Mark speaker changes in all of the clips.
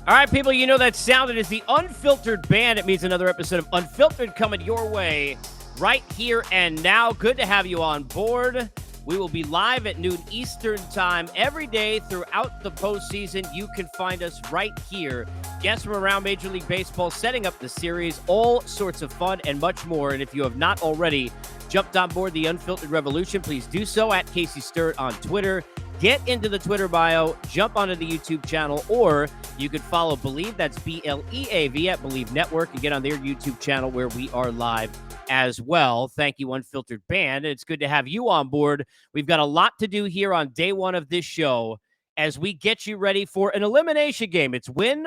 Speaker 1: All right, people, you know that sound. It is the Unfiltered Band. It means another episode of Unfiltered coming your way right here and now. Good to have you on board. We will be live at noon Eastern time every day throughout the postseason. You can find us right here. Guests from around Major League Baseball setting up the series, all sorts of fun and much more. And if you have not already jumped on board the Unfiltered Revolution, please do so at Casey Sturt on Twitter. Get into the Twitter bio, jump onto the YouTube channel, or you could follow Believe, that's BLEAV at Believe Network, and get on their YouTube channel where we are live as well. Thank you, Unfiltered Band. It's good to have you on board. We've got a lot to do here on day one of this show as we get you ready for an elimination game. It's win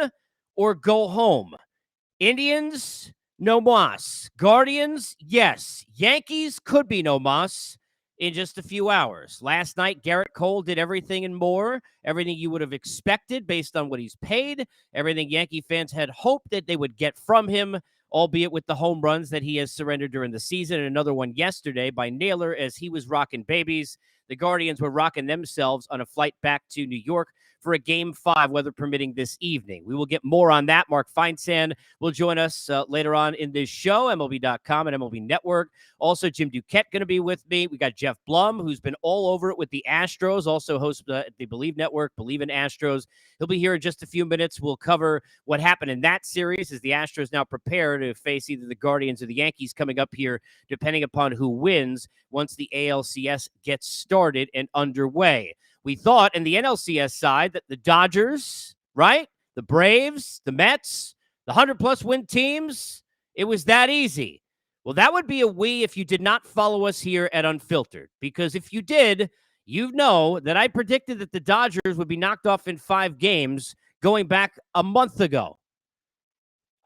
Speaker 1: or go home. Indians, no mas. Guardians, yes. Yankees could be no mas in just a few hours. Last night, Garrett Cole did everything and more, everything you would have expected based on what he's paid, everything Yankee fans had hoped that they would get from him, albeit with the home runs that he has surrendered during the season, and another one yesterday by Naylor as he was rocking babies. The Guardians were rocking themselves on a flight back to New York for a Game 5, weather permitting, this evening. We will get more on that. Mark Feinsand will join us later on in this show, MLB.com and MLB Network. Also, Jim Duquette going to be with me. We got Geoff Blum, who's been all over it with the Astros, also hosts the Believe Network, Believe in Astros. He'll be here in just a few minutes. We'll cover what happened in that series as the Astros now prepare to face either the Guardians or the Yankees coming up here, depending upon who wins once the ALCS gets started and underway. We thought in the NLCS side that the Dodgers, right? The Braves, the Mets, the 100-plus win teams, it was that easy. Well, that would be a we if you did not follow us here at Unfiltered. Because if you did, you know that I predicted that the Dodgers would be knocked off in 5 games going back a month ago.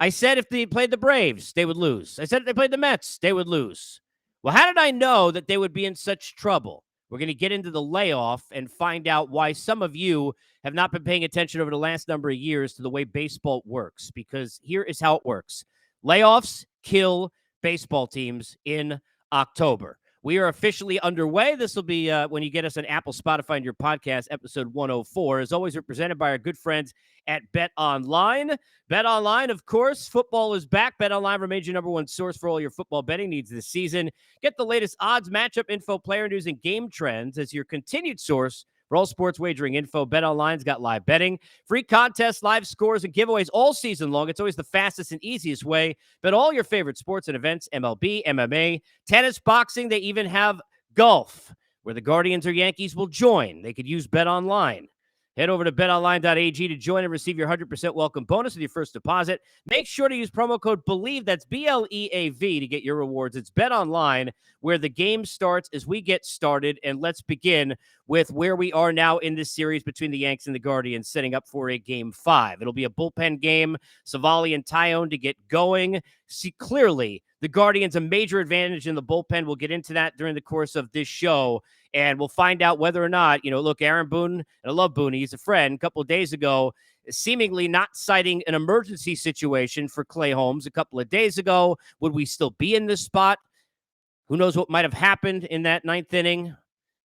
Speaker 1: I said if they played the Braves, they would lose. I said if they played the Mets, they would lose. Well, how did I know that they would be in such trouble? We're going to get into the layoff and find out why some of you have not been paying attention over the last number of years to the way baseball works, because here is how it works. Layoffs kill baseball teams in October. We are officially underway. This will be when you get us on Apple, Spotify, and your podcast, episode 104. As always, represented by our good friends at Bet Online. Bet Online, of course, football is back. Bet Online remains your number one source for all your football betting needs this season. Get the latest odds, matchup info, player news, and game trends as your continued source for all sports wagering info. Bet Online's got live betting, free contests, live scores, and giveaways all season long. It's always the fastest and easiest way. Bet all your favorite sports and events, MLB, MMA, tennis, boxing. They even have golf, where the Guardians or Yankees will join. They could use Bet Online. Head over to betonline.ag to join and receive your 100% welcome bonus with your first deposit. Make sure to use promo code BELIEVE, that's BLEAV, to get your rewards. It's Bet Online, where the game starts as we get started. And let's begin with where we are now in this series between the Yanks and the Guardians, setting up for a Game 5. It'll be a bullpen game. Savali and Tyone to get going. See, clearly, the Guardians a major advantage in the bullpen. We'll get into that during the course of this show. And we'll find out whether or not, look, Aaron Boone, and I love Boone, he's a friend, a couple of days ago, seemingly not citing an emergency situation for Clay Holmes a couple of days ago. Would we still be in this spot? Who knows what might have happened in that 9th inning?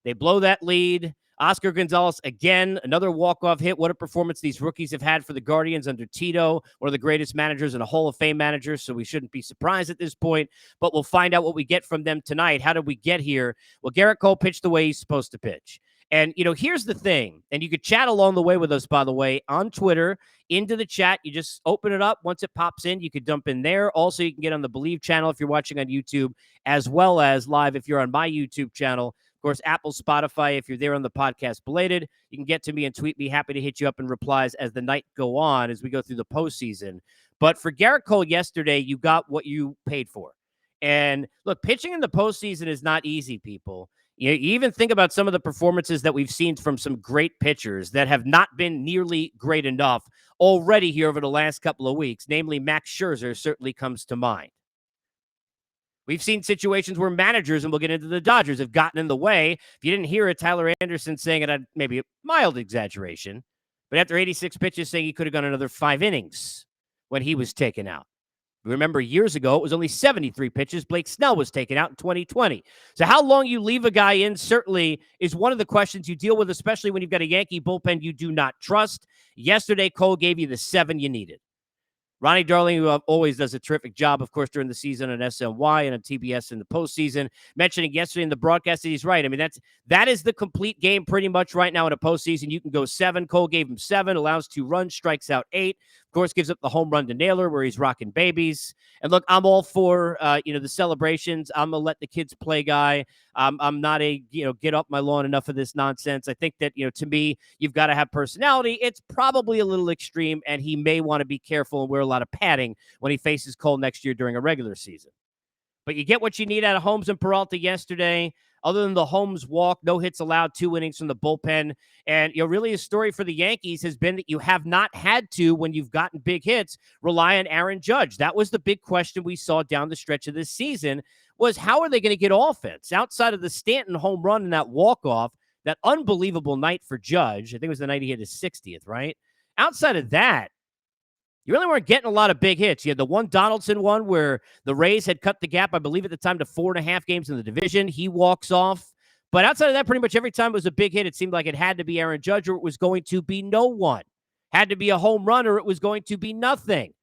Speaker 1: They blow that lead. Oscar Gonzalez, again, another walk-off hit. What a performance these rookies have had for the Guardians under Tito, one of the greatest managers and a Hall of Fame manager, so we shouldn't be surprised at this point. But we'll find out what we get from them tonight. How did we get here? Well, Garrett Cole pitched the way he's supposed to pitch. And, here's the thing, and you could chat along the way with us, by the way, on Twitter, into the chat. You just open it up. Once it pops in, you could dump in there. Also, you can get on the Believe channel if you're watching on YouTube, as well as live if you're on my YouTube channel. Of course, Apple, Spotify, if you're there on the podcast belated, you can get to me and tweet me. Happy to hit you up in replies as the night go on, as we go through the postseason. But for Garrett Cole yesterday, you got what you paid for. And look, pitching in the postseason is not easy, people. You even think about some of the performances that we've seen from some great pitchers that have not been nearly great enough already here over the last couple of weeks. Namely, Max Scherzer certainly comes to mind. We've seen situations where managers, and we'll get into the Dodgers, have gotten in the way. If you didn't hear it, Tyler Anderson saying it had maybe a mild exaggeration, but after 86 pitches saying he could have gone another 5 innings when he was taken out. Remember, years ago, it was only 73 pitches. Blake Snell was taken out in 2020. So how long you leave a guy in certainly is one of the questions you deal with, especially when you've got a Yankee bullpen you do not trust. Yesterday, Cole gave you the 7 you needed. Ronnie Darling, who always does a terrific job, of course, during the season on SNY and on TBS in the postseason, mentioning yesterday in the broadcast that he's right. I mean, that is the complete game pretty much right now in a postseason. You can go 7. Cole gave him 7, allows 2 runs, strikes out 8. Of course, gives up the home run to Naylor where he's rocking babies. And look, I'm all for, the celebrations. I'm a let the kids play guy. I'm not a, get off my lawn, enough of this nonsense. I think that, to me, you've got to have personality. It's probably a little extreme, and he may want to be careful and wear a lot of padding when he faces Cole next year during a regular season. But you get what you need out of Holmes and Peralta yesterday. Other than the Holmes walk, no hits allowed, 2 innings from the bullpen. And, really a story for the Yankees has been that you have not had to, when you've gotten big hits, rely on Aaron Judge. That was the big question we saw down the stretch of this season, was how are they going to get offense? Outside of the Stanton home run and that walk-off, that unbelievable night for Judge, I think it was the night he hit his 60th, right? Outside of that, you really weren't getting a lot of big hits. You had the one Donaldson one where the Rays had cut the gap, I believe at the time, to 4.5 games in the division. He walks off. But outside of that, pretty much every time it was a big hit, it seemed like it had to be Aaron Judge or it was going to be no one. Had to be a home run or it was going to be nothing.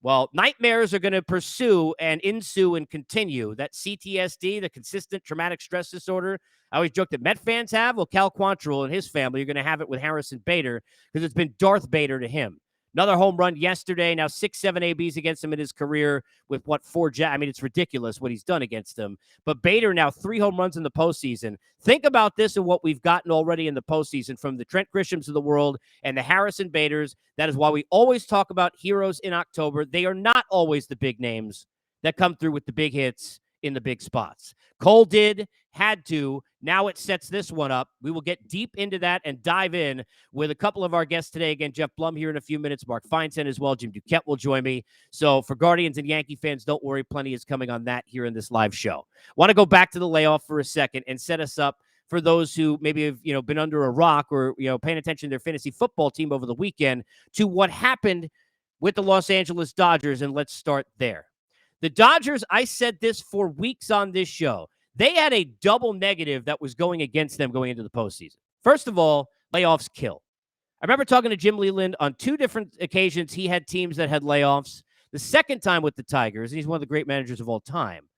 Speaker 1: Well, nightmares are going to pursue and ensue and continue. That CTSD, the consistent traumatic stress disorder, I always joke that Met fans have. Well, Cal Quantrill and his family are going to have it with Harrison Bader because it's been Darth Bader to him. Another home run yesterday. Now 6-7 ABs against him in his career with 4 I mean, it's ridiculous what he's done against him. But Bader now 3 home runs in the postseason. Think about this and what we've gotten already in the postseason from the Trent Grishams of the world and the Harrison Baders. That is why we always talk about heroes in October. They are not always the big names that come through with the big hits in the big spots. Cole had to. Now it sets this one up. We will get deep into that and dive in with a couple of our guests today. Again, Geoff Blum here in a few minutes, Mark Feinsand as well. Jim Duquette will join me. So for Guardians and Yankee fans, don't worry. Plenty is coming on that here in this live show. Want to go back to the layoff for a second and set us up for those who maybe have, been under a rock or, paying attention to their fantasy football team over the weekend to what happened with the Los Angeles Dodgers. And let's start there. The Dodgers, I said this for weeks on this show. They had a double negative that was going against them going into the postseason. First of all, layoffs kill. I remember talking to Jim Leland on 2 different occasions. He had teams that had layoffs. The second time with the Tigers, and he's one of the great managers of all time.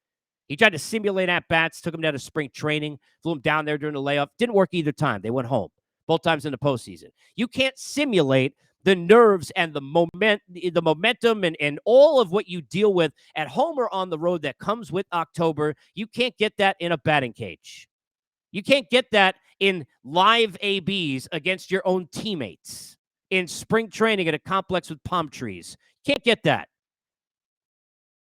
Speaker 1: He tried to simulate at-bats, took him down to spring training, flew him down there during the layoff. Didn't work either time. They went home, both times in the postseason. You can't simulate the nerves and the momentum and all of what you deal with at home or on the road that comes with October. You can't get that in a batting cage. You can't get that in live ABs against your own teammates in spring training at a complex with palm trees. Can't get that.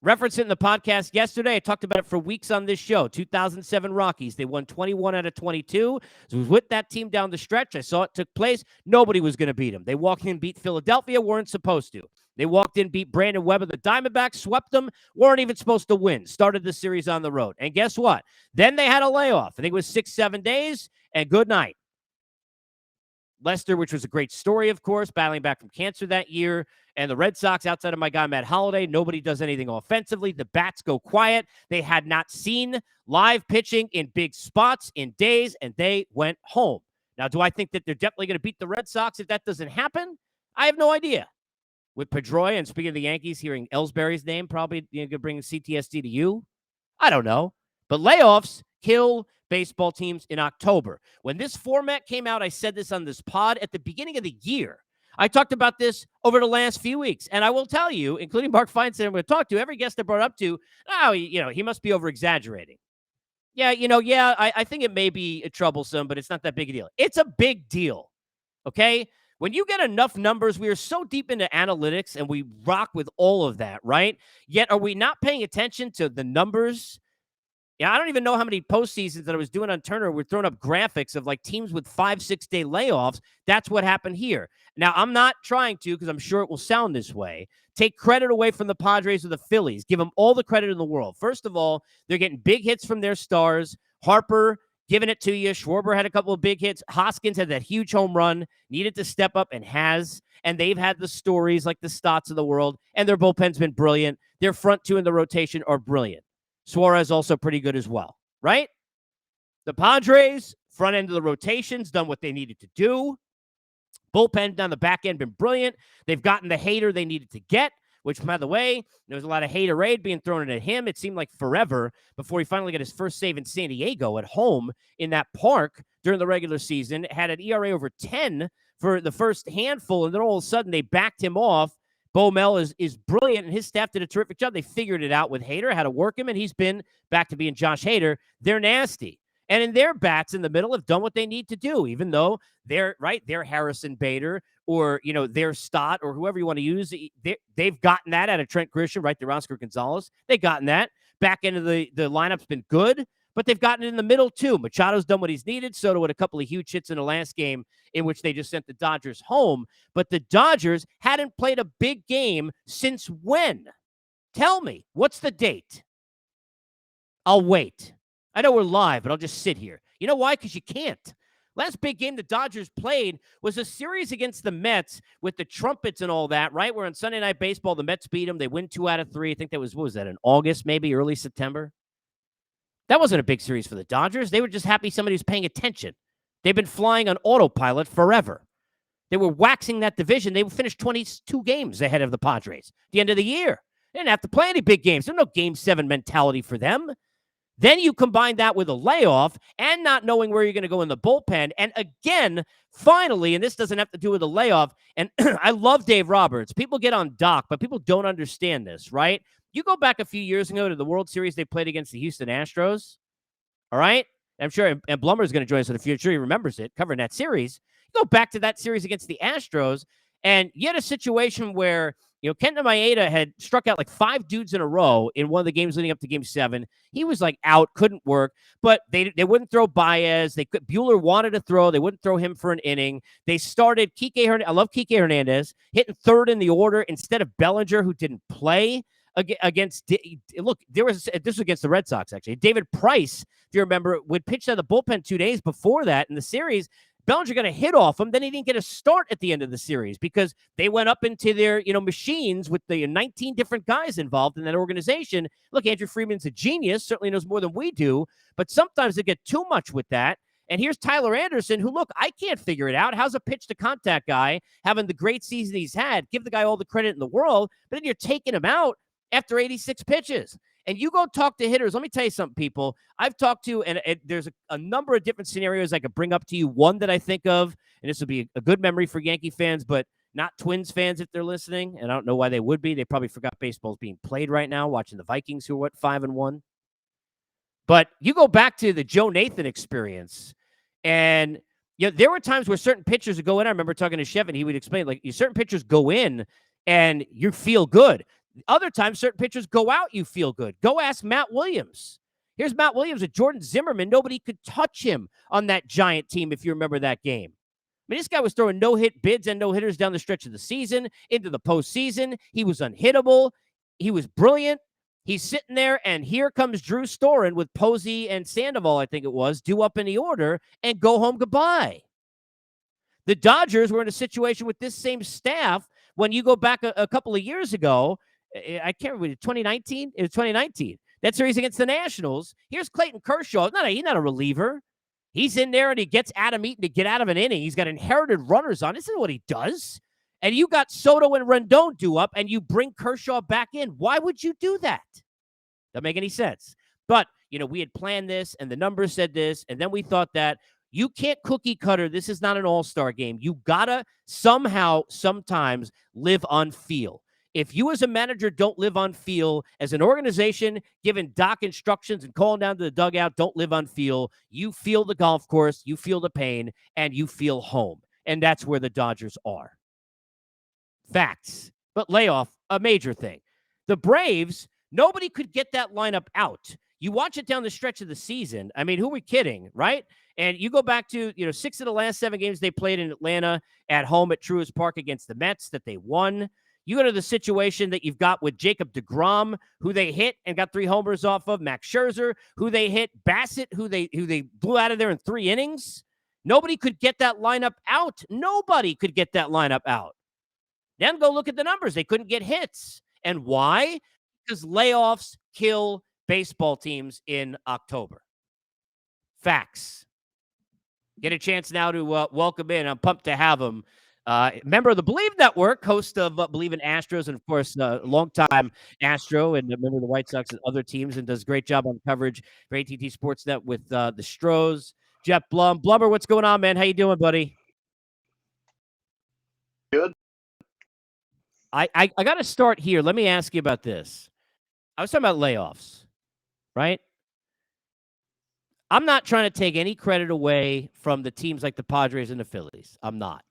Speaker 1: Reference it in the podcast yesterday. I talked about it for weeks on this show. 2007 Rockies. They won 21 out of 22. So it was with that team down the stretch. I saw it took place. Nobody was going to beat them. They walked in, beat Philadelphia, weren't supposed to. They walked in, beat Brandon Webb of the Diamondbacks, swept them, weren't even supposed to win. Started the series on the road. And guess what? Then they had a layoff. I think it was 6-7 days, and good night. Lester, which was a great story, of course, battling back from cancer that year. And the Red Sox, outside of my guy, Matt Holliday, nobody does anything offensively. The bats go quiet. They had not seen live pitching in big spots in days, and they went home. Now, do I think that they're definitely going to beat the Red Sox if that doesn't happen? I have no idea. With Pedroia, and speaking of the Yankees, hearing Ellsbury's name probably going to bring CTSD to you. I don't know. But layoffs kill baseball teams in October. When this format came out, I said this on this pod at the beginning of the year. I talked about this over the last few weeks, and I will tell you, including Mark Feinsand, I'm going to talk to every guest I brought up to, he must be over-exaggerating. I think it may be troublesome, but it's not that big a deal. It's a big deal, okay? When you get enough numbers, we are so deep into analytics, and we rock with all of that, right? Yet, are we not paying attention to the numbers? Yeah, I don't even know how many postseasons that I was doing on Turner were throwing up graphics of like teams with 5-6 day layoffs. That's what happened here. Now, I'm not trying to, because I'm sure it will sound this way, take credit away from the Padres or the Phillies. Give them all the credit in the world. First of all, they're getting big hits from their stars. Harper, giving it to you. Schwarber had a couple of big hits. Hoskins had that huge home run, needed to step up and has. And they've had the stories like the Stotts of the world, and their bullpen's been brilliant. Their front two in the rotation are brilliant. Suarez also pretty good as well, right? The Padres, front end of the rotation's done what they needed to do. Bullpen down the back end been brilliant. They've gotten the Hader they needed to get, which, by the way, there was a lot of haterade being thrown at him. It seemed like forever before he finally got his first save in San Diego at home in that park during the regular season. Had an ERA over 10 for the first handful, and then all of a sudden they backed him off. Bo Mel is brilliant, and his staff did a terrific job. They figured it out with Hader, how to work him, and he's been back to being Josh Hader. They're nasty. And in their bats in the middle have done what they need to do, even though they're Harrison Bader or, their Stott or whoever you want to use. They've gotten that out of Trent Grisham, right? They're Oscar Gonzalez. They've gotten that. Back end of the lineup's been good, but they've gotten it in the middle too. Machado's done what he's needed. Soto had a couple of huge hits in the last game in which they just sent the Dodgers home. But the Dodgers hadn't played a big game since when? Tell me, what's the date? I'll wait. I know we're live, but I'll just sit here. You know why? Because you can't. Last big game the Dodgers played was a series against the Mets with the trumpets and all that, right? Where on Sunday Night Baseball, the Mets beat them. They win 2 out of 3. I think that was, what was that, in August, maybe early September? That wasn't a big series for the Dodgers. They were just happy somebody was paying attention. They've been flying on autopilot forever. They were waxing that division. They finished 22 games ahead of the Padres at the end of the year. They didn't have to play any big games. There's no Game 7 mentality for them. Then you combine that with a layoff and not knowing where you're going to go in the bullpen. And again, finally, and this doesn't have to do with a layoff, and I love Dave Roberts. People get on Doc, but people don't understand this, right? You go back a few years ago to the World Series they played against the Houston Astros, all right? I'm sure, and Blummer is going to join us in the future. He remembers it, covering that series. You go back to that series against the Astros, and you had a situation where Kenta Maeda had struck out like 5 dudes in a row in one of the games leading up to Game 7. He was like out, couldn't work, but they wouldn't throw Baez. Buehler wanted to throw. They wouldn't throw him for an inning. They started Kike Hernandez. I love Kike Hernandez, hitting 3rd in the order instead of Bellinger, who didn't play against. Look, this was against the Red Sox, actually. David Price, if you remember, would pitch out of the bullpen 2 days before that in the series. Bellinger got a hit off him. Then he didn't get a start at the end of the series because they went up into their, machines with the 19 different guys involved in that organization. Look, Andrew Freeman's a genius, certainly knows more than we do, but sometimes they get too much with that. And here's Tyler Anderson, who, look, I can't figure it out. How's a pitch-to-contact guy having the great season he's had? Give the guy all the credit in the world, but then you're taking him out after 86 pitches. And you go talk to hitters. Let me tell you something, people. I've talked to, and there's a number of different scenarios I could bring up to you. One that I think of, and this will be a good memory for Yankee fans, but not Twins fans if they're listening. And I don't know why they would be. They probably forgot baseball's being played right now, watching the Vikings, who are, 5-1. But you go back to the Joe Nathan experience, and there were times where certain pitchers would go in. I remember talking to Chef, and he would explain, like, certain pitchers go in, and you feel good. Other times, certain pitchers go out, you feel good. Go ask Matt Williams. Here's Matt Williams with Jordan Zimmerman. Nobody could touch him on that Giant team, if you remember that game. I mean, this guy was throwing no-hit bids and no-hitters down the stretch of the season, into the postseason. He was unhittable. He was brilliant. He's sitting there, and here comes Drew Storen with Posey and Sandoval, I think it was, due up in the order, and go home goodbye. The Dodgers were in a situation with this same staff when you go back a couple of years ago. I can't remember, 2019? It was 2019. That series against the Nationals. Here's Clayton Kershaw. He's not a reliever. He's in there, and he gets Adam Eaton to get out of an inning. He's got inherited runners on. This is what he does. And you got Soto and Rendon due up, and you bring Kershaw back in. Why would you do that? Doesn't make any sense. But, we had planned this, and the numbers said this, and then we thought that you can't cookie cutter. This is not an all-star game. You got to somehow, sometimes live on feel. If you as a manager don't live on feel, as an organization giving Doc instructions and calling down to the dugout, don't live on feel, you feel the golf course, you feel the pain, and you feel home. And that's where the Dodgers are. Facts. But layoff, a major thing. The Braves, nobody could get that lineup out. You watch it down the stretch of the season. I mean, who are we kidding, right? And you go back to, 6 of the last 7 games they played in Atlanta at home at Truist Park against the Mets that they won. You go to the situation that you've got with Jacob deGrom, who they hit and got 3 homers off of, Max Scherzer, who they hit, Bassett, who they blew out of there in 3 innings. Nobody could get that lineup out. Nobody could get that lineup out. Then go look at the numbers. They couldn't get hits. And why? Because layoffs kill baseball teams in October. Facts. Get a chance now to welcome in. I'm pumped to have him. Member of the Believe Network, host of Believe in Astros, and of course, longtime Astro and a member of the White Sox and other teams, and does a great job on coverage for AT&T Sportsnet with the Stros. Geoff Blum. Blummer, what's going on, man? How you doing, buddy?
Speaker 2: Good.
Speaker 1: I got to start here. Let me ask you about this. I was talking about layoffs, right? I'm not trying to take any credit away from the teams like the Padres and the Phillies. I'm not.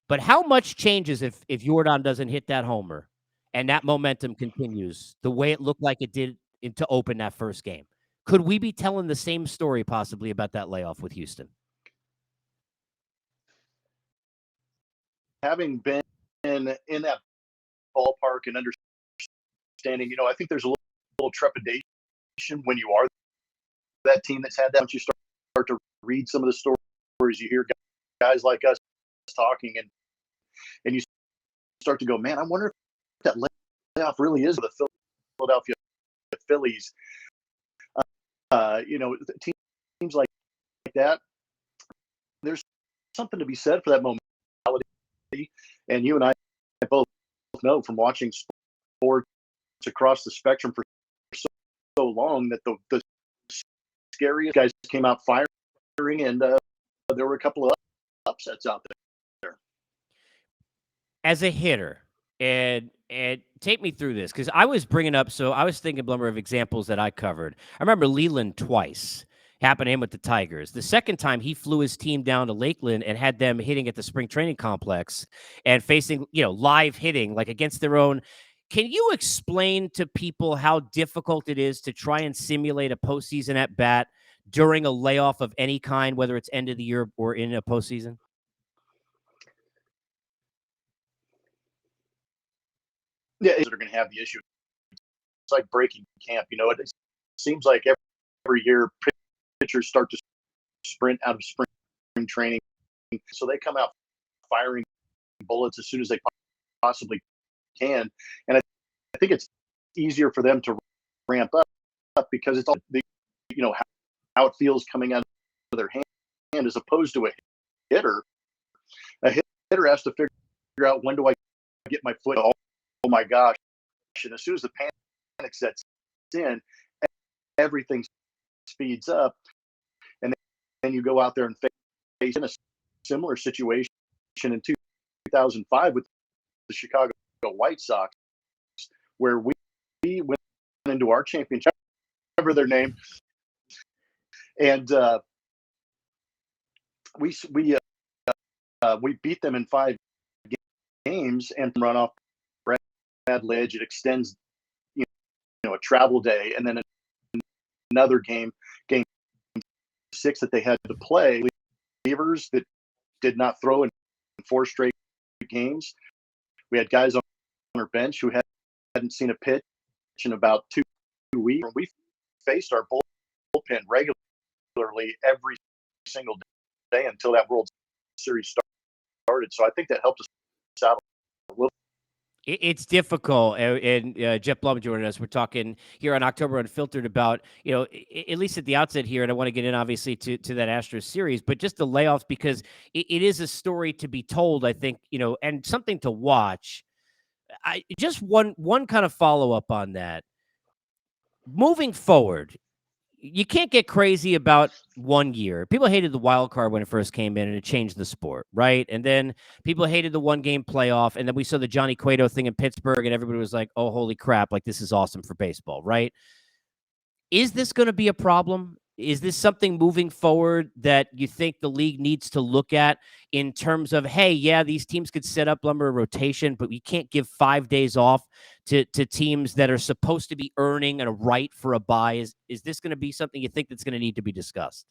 Speaker 1: But how much changes if Yordan doesn't hit that homer and that momentum continues the way it looked like it did to open that first game? Could we be telling the same story possibly about that layoff with Houston?
Speaker 2: Having been in that ballpark and understanding, I think there's a little trepidation when you are that team that's had that. Once you start to read some of the stories, you hear guys like us talking, and you start to go, man, I wonder if that layoff really is the Philadelphia Phillies. Teams like that, there's something to be said for that momentality. And you and I both know from watching sports across the spectrum for so long that the scariest guys came out firing, and there were a couple of upsets out there.
Speaker 1: As a hitter, and take me through this, because I was bringing up, so I was thinking, Blummer, of examples that I covered. I remember Leland twice. Happened to him with the Tigers. The second time, he flew his team down to Lakeland and had them hitting at the spring training complex and facing, live hitting, like against their own. Can you explain to people how difficult it is to try and simulate a postseason at bat during a layoff of any kind, whether it's end of the year or in a postseason?
Speaker 2: Yeah, they're going to have the issue. It's like breaking camp. It seems like every year pitchers start to sprint out of spring training, so they come out firing bullets as soon as they possibly can. And I think it's easier for them to ramp up because it's all how it feels coming out of their hand, as opposed to a hitter. A hitter has to figure out, when do I get my foot? Oh my gosh! And as soon as the panic sets in, everything speeds up, and then you go out there and face in a similar situation in 2005 with the Chicago White Sox, where we went into our championship, whatever their name, and we beat them in 5 games and run off Brad Lidge. It extends a travel day, and then another game 6 that they had to play. Relievers that did not throw in 4 straight games. We had guys on our bench who hadn't seen a pitch in about 2 weeks. We faced our bullpen regularly every single day until that World Series started. So I think that helped us out a little.
Speaker 1: It's difficult, and Geoff Blum joining us. We're talking here on October Unfiltered about, at least at the outset here, and I want to get in, obviously, to that Astros series, but just the layoffs, because it is a story to be told, I think, and something to watch. Just one kind of follow-up on that. Moving forward, you can't get crazy about 1 year. People hated the wild card when it first came in, and it changed the sport, right? And then people hated the 1-game playoff, and then we saw the Johnny Cueto thing in Pittsburgh, and everybody was like, oh, holy crap, like, this is awesome for baseball, right? Is this going to be a problem? Is this something moving forward that you think the league needs to look at in terms of, hey, yeah, these teams could set up lumber rotation, but we can't give 5 days off to teams that are supposed to be earning a right for a bye? Is this going to be something you think that's going to need to be discussed?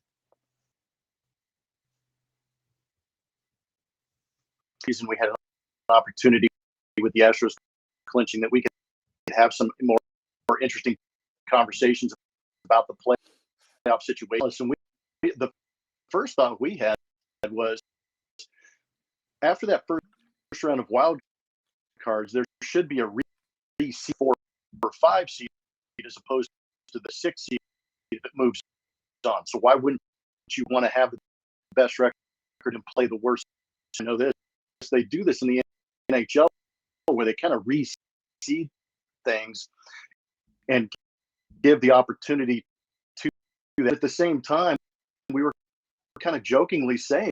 Speaker 2: Season we had an opportunity with the Astros clinching, that we could have some more interesting conversations about the playoff situation. And the first thought we had was, after that first round of wild cards, there should be a re-seed 4 or 5 seed as opposed to the 6 seed that moves on. So why wouldn't you want to have the best record and play the worst? You know this. They do this in the NHL where they kind of reseed things and give the opportunity to do that. At the same time, we were kind of jokingly saying,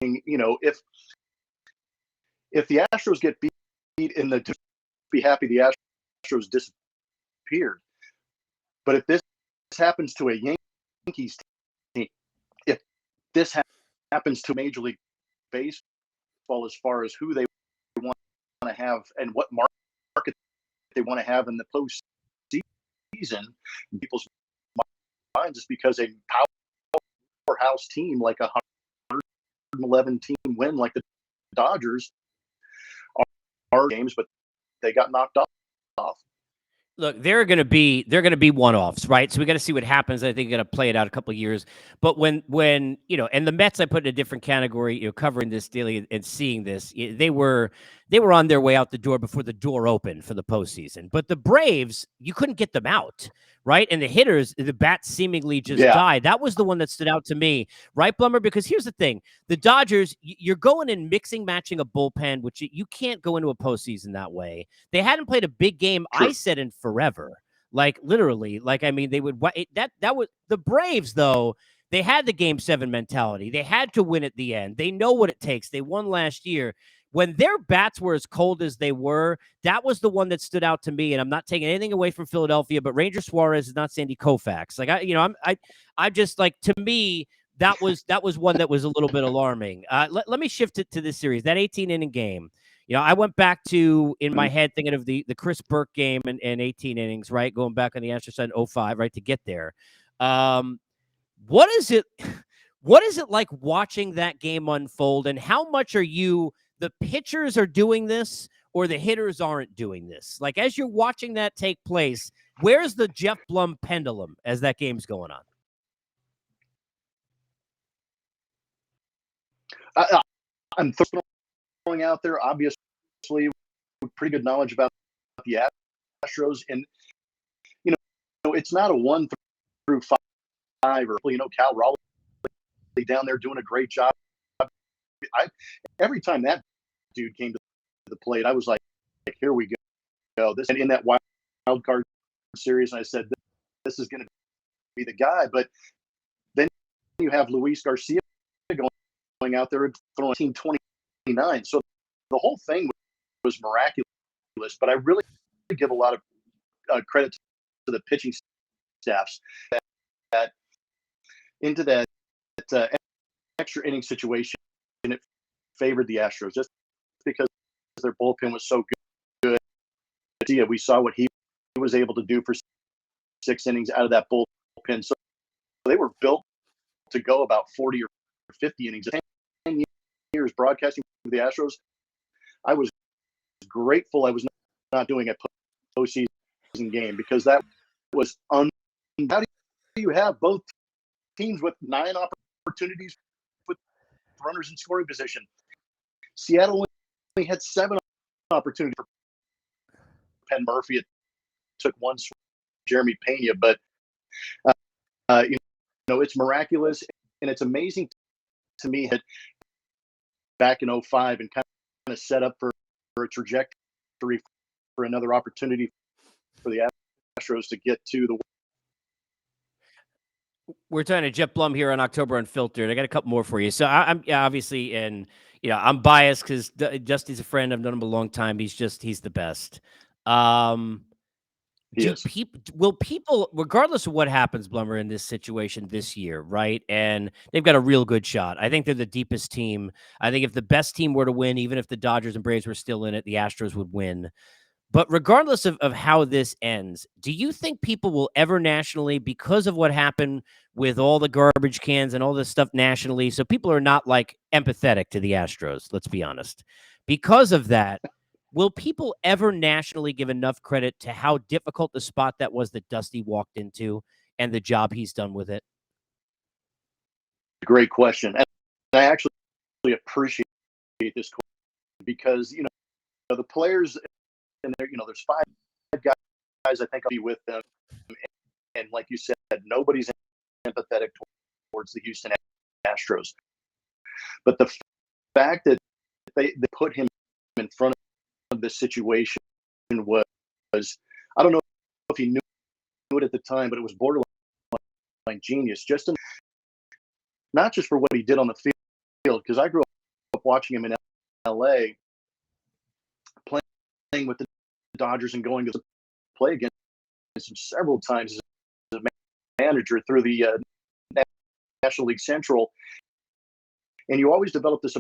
Speaker 2: you know, if the Astros get beat in the, be happy the Astros disappeared. But if this happens to a Yankees team, if this happens to Major League Baseball, as far as who they want to have and what market they want to have in the postseason, people's minds, is because a powerhouse team like a 111 team win like the Dodgers are games, but they got knocked off.
Speaker 1: Look, they're going to be one-offs, right? So we got to see what happens. I think going to play it out a couple of years. But when you know, and the Mets, I put in a different category. You know, covering this daily and seeing this, they were on their way out the door before the door opened for the postseason. But the Braves, you couldn't get them out, right? And the hitters, the bats seemingly just died. That was the one that stood out to me, right, Blummer? Because here's the thing: the Dodgers, you're going and matching a bullpen, which you can't go into a postseason that way. They hadn't played a big game,
Speaker 2: True.
Speaker 1: I said, in forever. Like literally, like, I mean, they would that was the Braves, though. They had the Game 7 mentality. They had to win at the end. They know what it takes. They won last year. When their bats were as cold as they were, that was the one that stood out to me. And I'm not taking anything away from Philadelphia, but Ranger Suarez is not Sandy Koufax. Like, I just, like, to me, that was one that was a little bit alarming. Let me shift it to this series, that 18-inning game. You know, I went back to, in my head, thinking of the Chris Burke game and 18 innings, right? Going back on the Astros side in 05, right, to get there. What is it like watching that game unfold, and how much are you, the pitchers are doing this or the hitters aren't doing this? Like, as you're watching that take place, where's the Geoff Blum pendulum as that game's going on?
Speaker 2: I'm throwing out there, obviously, with pretty good knowledge about the Astros, and you know, it's not a 1 through 5, or, you know, Cal Raleigh down there doing a great job. Every time that dude came to the plate, I was like, here we go. This, and in that wild card series, and I said, this is going to be the guy. But then you have Luis Garcia going out there and throwing 29. So the whole thing was miraculous. But I really give a lot of credit to the pitching staffs that into that extra inning situation, and it favored the Astros just because their bullpen was so good. Yeah, we saw what he was able to do for 6 innings out of that bullpen. So they were built to go about 40 or 50 innings. 10 years broadcasting for the Astros, I was grateful I was not doing a postseason game, because that was how do you have both teams with 9 opportunities with runners in scoring position? Seattle only had 7 opportunities for Penn Murphy. It took 1 swing, Jeremy Pena, but you know, it's miraculous, and it's amazing to me that back in 05 and kind of set up for a trajectory for another opportunity for the Astros to get to the.
Speaker 1: We're talking to Geoff Blum here on October Unfiltered. I got a couple more for you. So I'm obviously, and you know, I'm biased because Dusty's a friend. I've known him a long time. He's the best. Will people, regardless of what happens, Blummer, in this situation this year, right? And they've got a real good shot. I think they're the deepest team. I think if the best team were to win, even if the Dodgers and Braves were still in it, the Astros would win. But regardless of how this ends, do you think people will ever nationally, because of what happened with all the garbage cans and all this stuff nationally, so people are not like empathetic to the Astros, let's be honest. Because of that, will people ever nationally give enough credit to how difficult the spot that was that Dusty walked into and the job he's done with it?
Speaker 2: Great question. And I actually appreciate this question because, the players, and there's five guys I think I'll be with them. And like you said, nobody's empathetic towards the Houston Astros. But the fact that they put him in front of this situation was, I don't know if he knew it at the time, but it was borderline genius. Not just for what he did on the field, because I grew up watching him in L.A. playing with the Dodgers and going to play against him several times as a manager through the National League Central. And you always develop this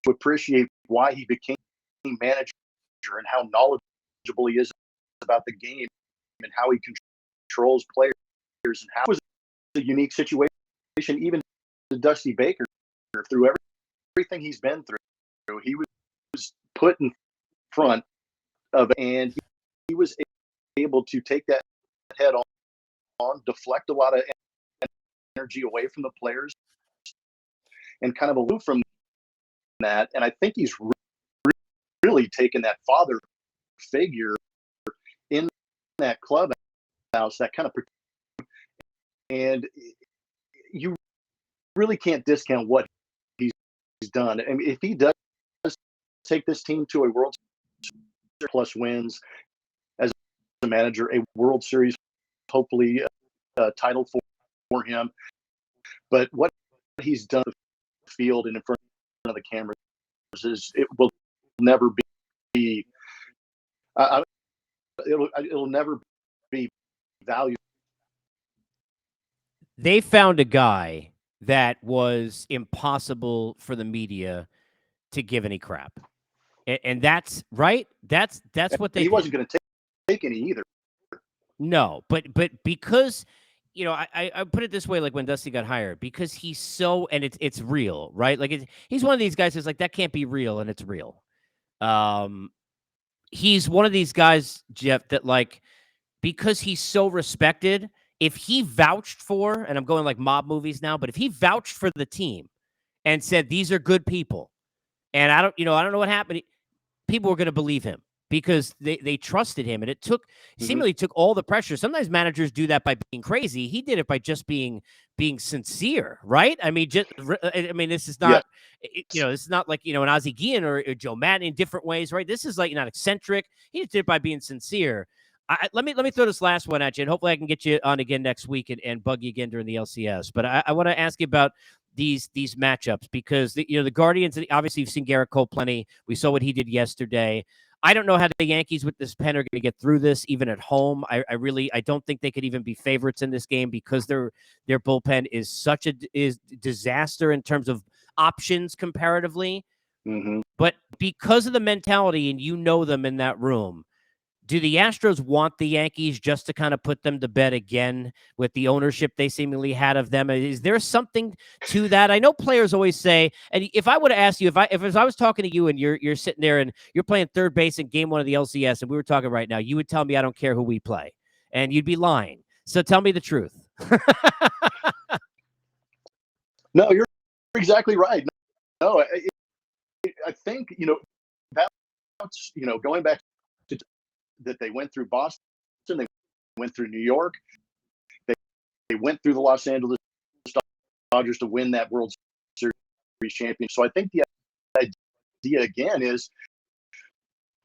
Speaker 2: appreciate why he became manager and how knowledgeable he is about the game and how he controls players and how it was a unique situation, even to Dusty Baker, through everything he's been through. He was put in front of, and he was able to take that head on, deflect a lot of energy away from the players, and kind of aloof from that. And I think he's really taken that father figure in that clubhouse, that kind of, and you really can't discount what he's done. I mean, if he does take this team to a World Series plus wins as a manager, a World Series, hopefully a title for him. But what he's done on the field and in front of the cameras it will never be. It'll never be valued.
Speaker 1: They found a guy that was impossible for the media to give any crap, and that's right. That's what they.
Speaker 2: He wasn't going to take any either.
Speaker 1: No, but because. I put it this way, like when Dusty got hired, because he's so, and it's real, right? Like he's one of these guys who's like, that can't be real, and it's real. He's one of these guys, Geoff, that like, because he's so respected, if he vouched for, and I'm going like mob movies now, but if he vouched for the team and said, these are good people, and I don't know what happened, people were going to believe him. Because they trusted him, and it seemingly took all the pressure. Sometimes managers do that by being crazy. He did it by just being sincere, right? I mean, this is not, this is not like an Ozzie Guillen or Joe Madden in different ways, right? This is like not eccentric. He just did it by being sincere. Let me throw this last one at you, and hopefully I can get you on again next week and bug you again during the LCS. But I want to ask you about these matchups because the Guardians. Obviously, you've seen Garrett Cole plenty. We saw what he did yesterday. I don't know how the Yankees with this pen are going to get through this, even at home. I don't think they could even be favorites in this game because their bullpen is such a disaster in terms of options comparatively.
Speaker 2: Mm-hmm.
Speaker 1: But because of the mentality, and them in that room, do the Astros want the Yankees just to kind of put them to bed again with the ownership they seemingly had of them? Is there something to that? I know players always say, and if I would have asked you, if I was talking to you and you're sitting there and you're playing third base in game 1 of the LCS and we were talking right now, you would tell me I don't care who we play, and you'd be lying. So tell me the truth.
Speaker 2: No, you're exactly right. No, I think that's going back to that they went through Boston, they went through New York, they went through the Los Angeles Dodgers to win that World Series championship. So I think the idea again is,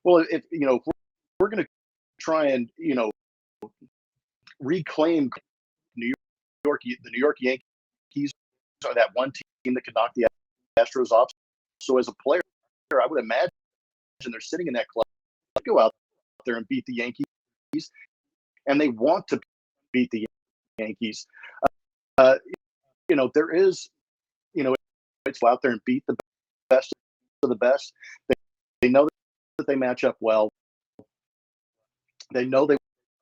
Speaker 2: well, if we're going to try and reclaim New York, the New York Yankees are that one team that could knock the Astros off. So as a player, I would imagine they're sitting in that club, go out there and beat the Yankees, and they want to beat the Yankees. There is, it's go out there and beat the best of the best. They know that they match up well. They know they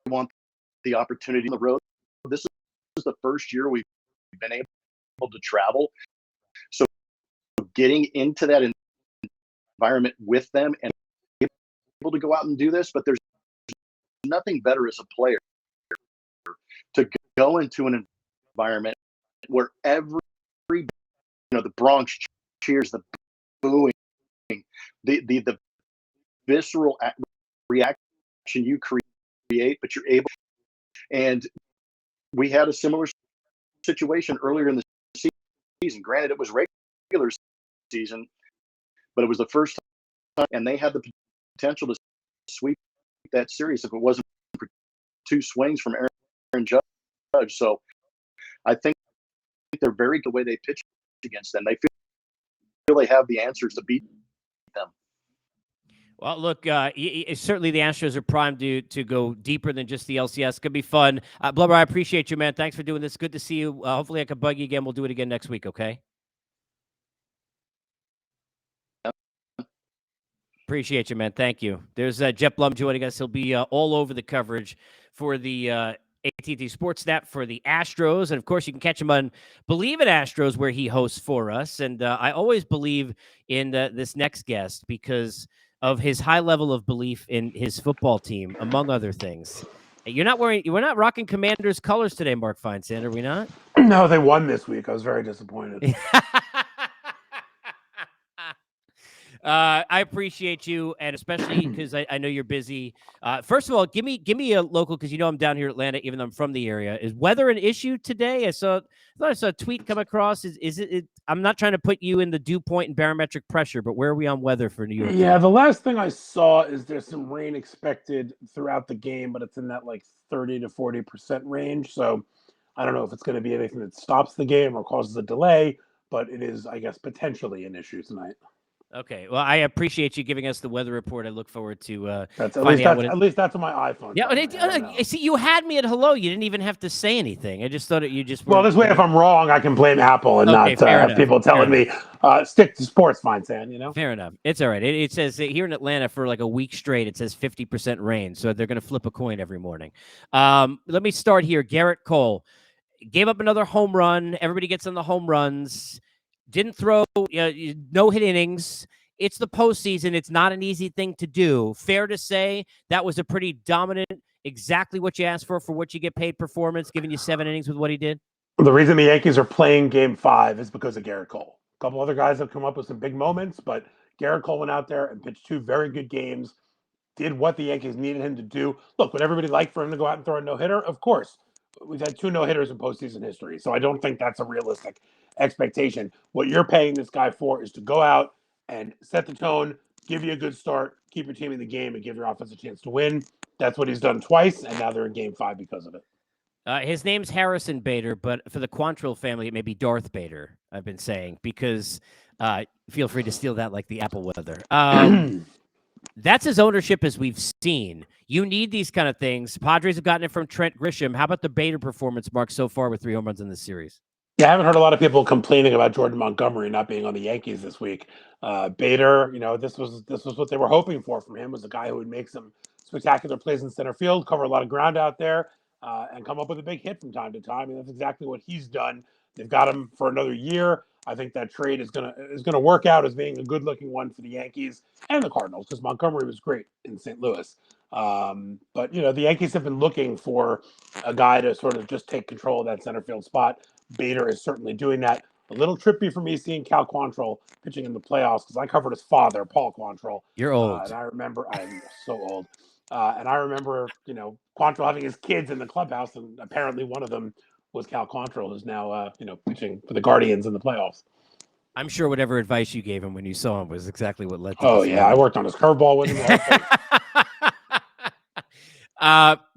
Speaker 2: want the opportunity on the road. This is the first year we've been able to travel. So getting into that environment with them and to go out and do this, but there's nothing better as a player to go into an environment where the Bronx cheers, the booing, the visceral reaction you create, but you're able. And we had a similar situation earlier in the season. Granted, it was regular season, but it was the first time, and they had the potential to sweep that series if it wasn't for 2 swings from Aaron Judge. So I think they're very good the way they pitch against them. They feel they have the answers to beat them.
Speaker 1: Well, look, certainly the Astros are primed to go deeper than just the LCS. Could be fun. Blubber, I appreciate you, man. Thanks for doing this. Good to see you. Hopefully I can bug you again. We'll do it again next week, okay? Appreciate you, man. Thank you. There's Geoff Blum joining us. He'll be all over the coverage for the AT&T Sportsnet for the Astros. And, of course, you can catch him on Believe in Astros, where he hosts for us. And I always believe in this next guest because of his high level of belief in his football team, among other things. We're not rocking Commanders colors today, Mark Feinsand, are we not?
Speaker 3: No, they won this week. I was very disappointed.
Speaker 1: I appreciate you, and especially because I know you're busy. First of all, give me a local, because I'm down here in Atlanta, even though I'm from the area. Is weather an issue today? I thought I saw a tweet come across. Is it? I'm not trying to put you in the dew point and barometric pressure, but where are we on weather for New York?
Speaker 3: Yeah, the last thing I saw is there's some rain expected throughout the game, but it's in that 30 to 40% range. So I don't know if it's going to be anything that stops the game or causes a delay, but it is, I guess, potentially an issue tonight.
Speaker 1: Okay, well, I appreciate you giving us the weather report. I look forward to
Speaker 3: at least that's on my iPhone.
Speaker 1: Yeah, see, you had me at hello. You didn't even have to say anything. I just thought you just were.
Speaker 3: Well, this way, if I'm wrong, I can blame Apple and not have people telling me stick to sports, Feinsand.
Speaker 1: Fair enough. It's all right. It says here in Atlanta for a week straight, it says 50% rain, so they're going to flip a coin every morning. Let me start here. Garrett Cole gave up another home run. Everybody gets on the home runs. Didn't throw no-hit innings. It's the postseason. It's not an easy thing to do. Fair to say that was a pretty dominant, exactly what you asked for what you get paid performance, giving you 7 innings with what he did?
Speaker 3: The reason the Yankees are playing Game 5 is because of Garrett Cole. A couple other guys have come up with some big moments, but Garrett Cole went out there and pitched 2 very good games, did what the Yankees needed him to do. Look, would everybody like for him to go out and throw a no-hitter? Of course. We've had 2 no-hitters in postseason history, so I don't think that's a realistic expectation. What you're paying this guy for is to go out and set the tone, give you a good start, keep your team in the game, and give your offense a chance to win. That's what he's done twice, and now they're in Game 5 because of it.
Speaker 1: His name's Harrison Bader, but for the Quantrill family, it may be Darth Bader, I've been saying, because feel free to steal that like the Apple weather. That's his ownership as we've seen. You need these kind of things. Padres have gotten it from Trent Grisham. How about the Bader performance, Mark, so far with 3 home runs in this series?
Speaker 3: Yeah, I haven't heard a lot of people complaining about Jordan Montgomery not being on the Yankees this week. Bader, this was what they were hoping for from him, was a guy who would make some spectacular plays in center field, cover a lot of ground out there, and come up with a big hit from time to time. And that's exactly what he's done. They've got him for another year. I think that trade is gonna work out as being a good-looking one for the Yankees and the Cardinals, because Montgomery was great in St. Louis. But the Yankees have been looking for a guy to sort of just take control of that center field spot. Bader is certainly doing that. A little trippy for me seeing Cal Quantrill pitching in the playoffs, because I covered his father, Paul Quantrill.
Speaker 1: You're old.
Speaker 3: And I remember, I'm so old. And I remember, Quantrill having his kids in the clubhouse, and apparently one of them was Cal Quantrill, who's now, pitching for the Guardians in the playoffs.
Speaker 1: I'm sure whatever advice you gave him when you saw him was exactly what led to
Speaker 3: Oh, yeah. I worked on his curveball with
Speaker 1: him.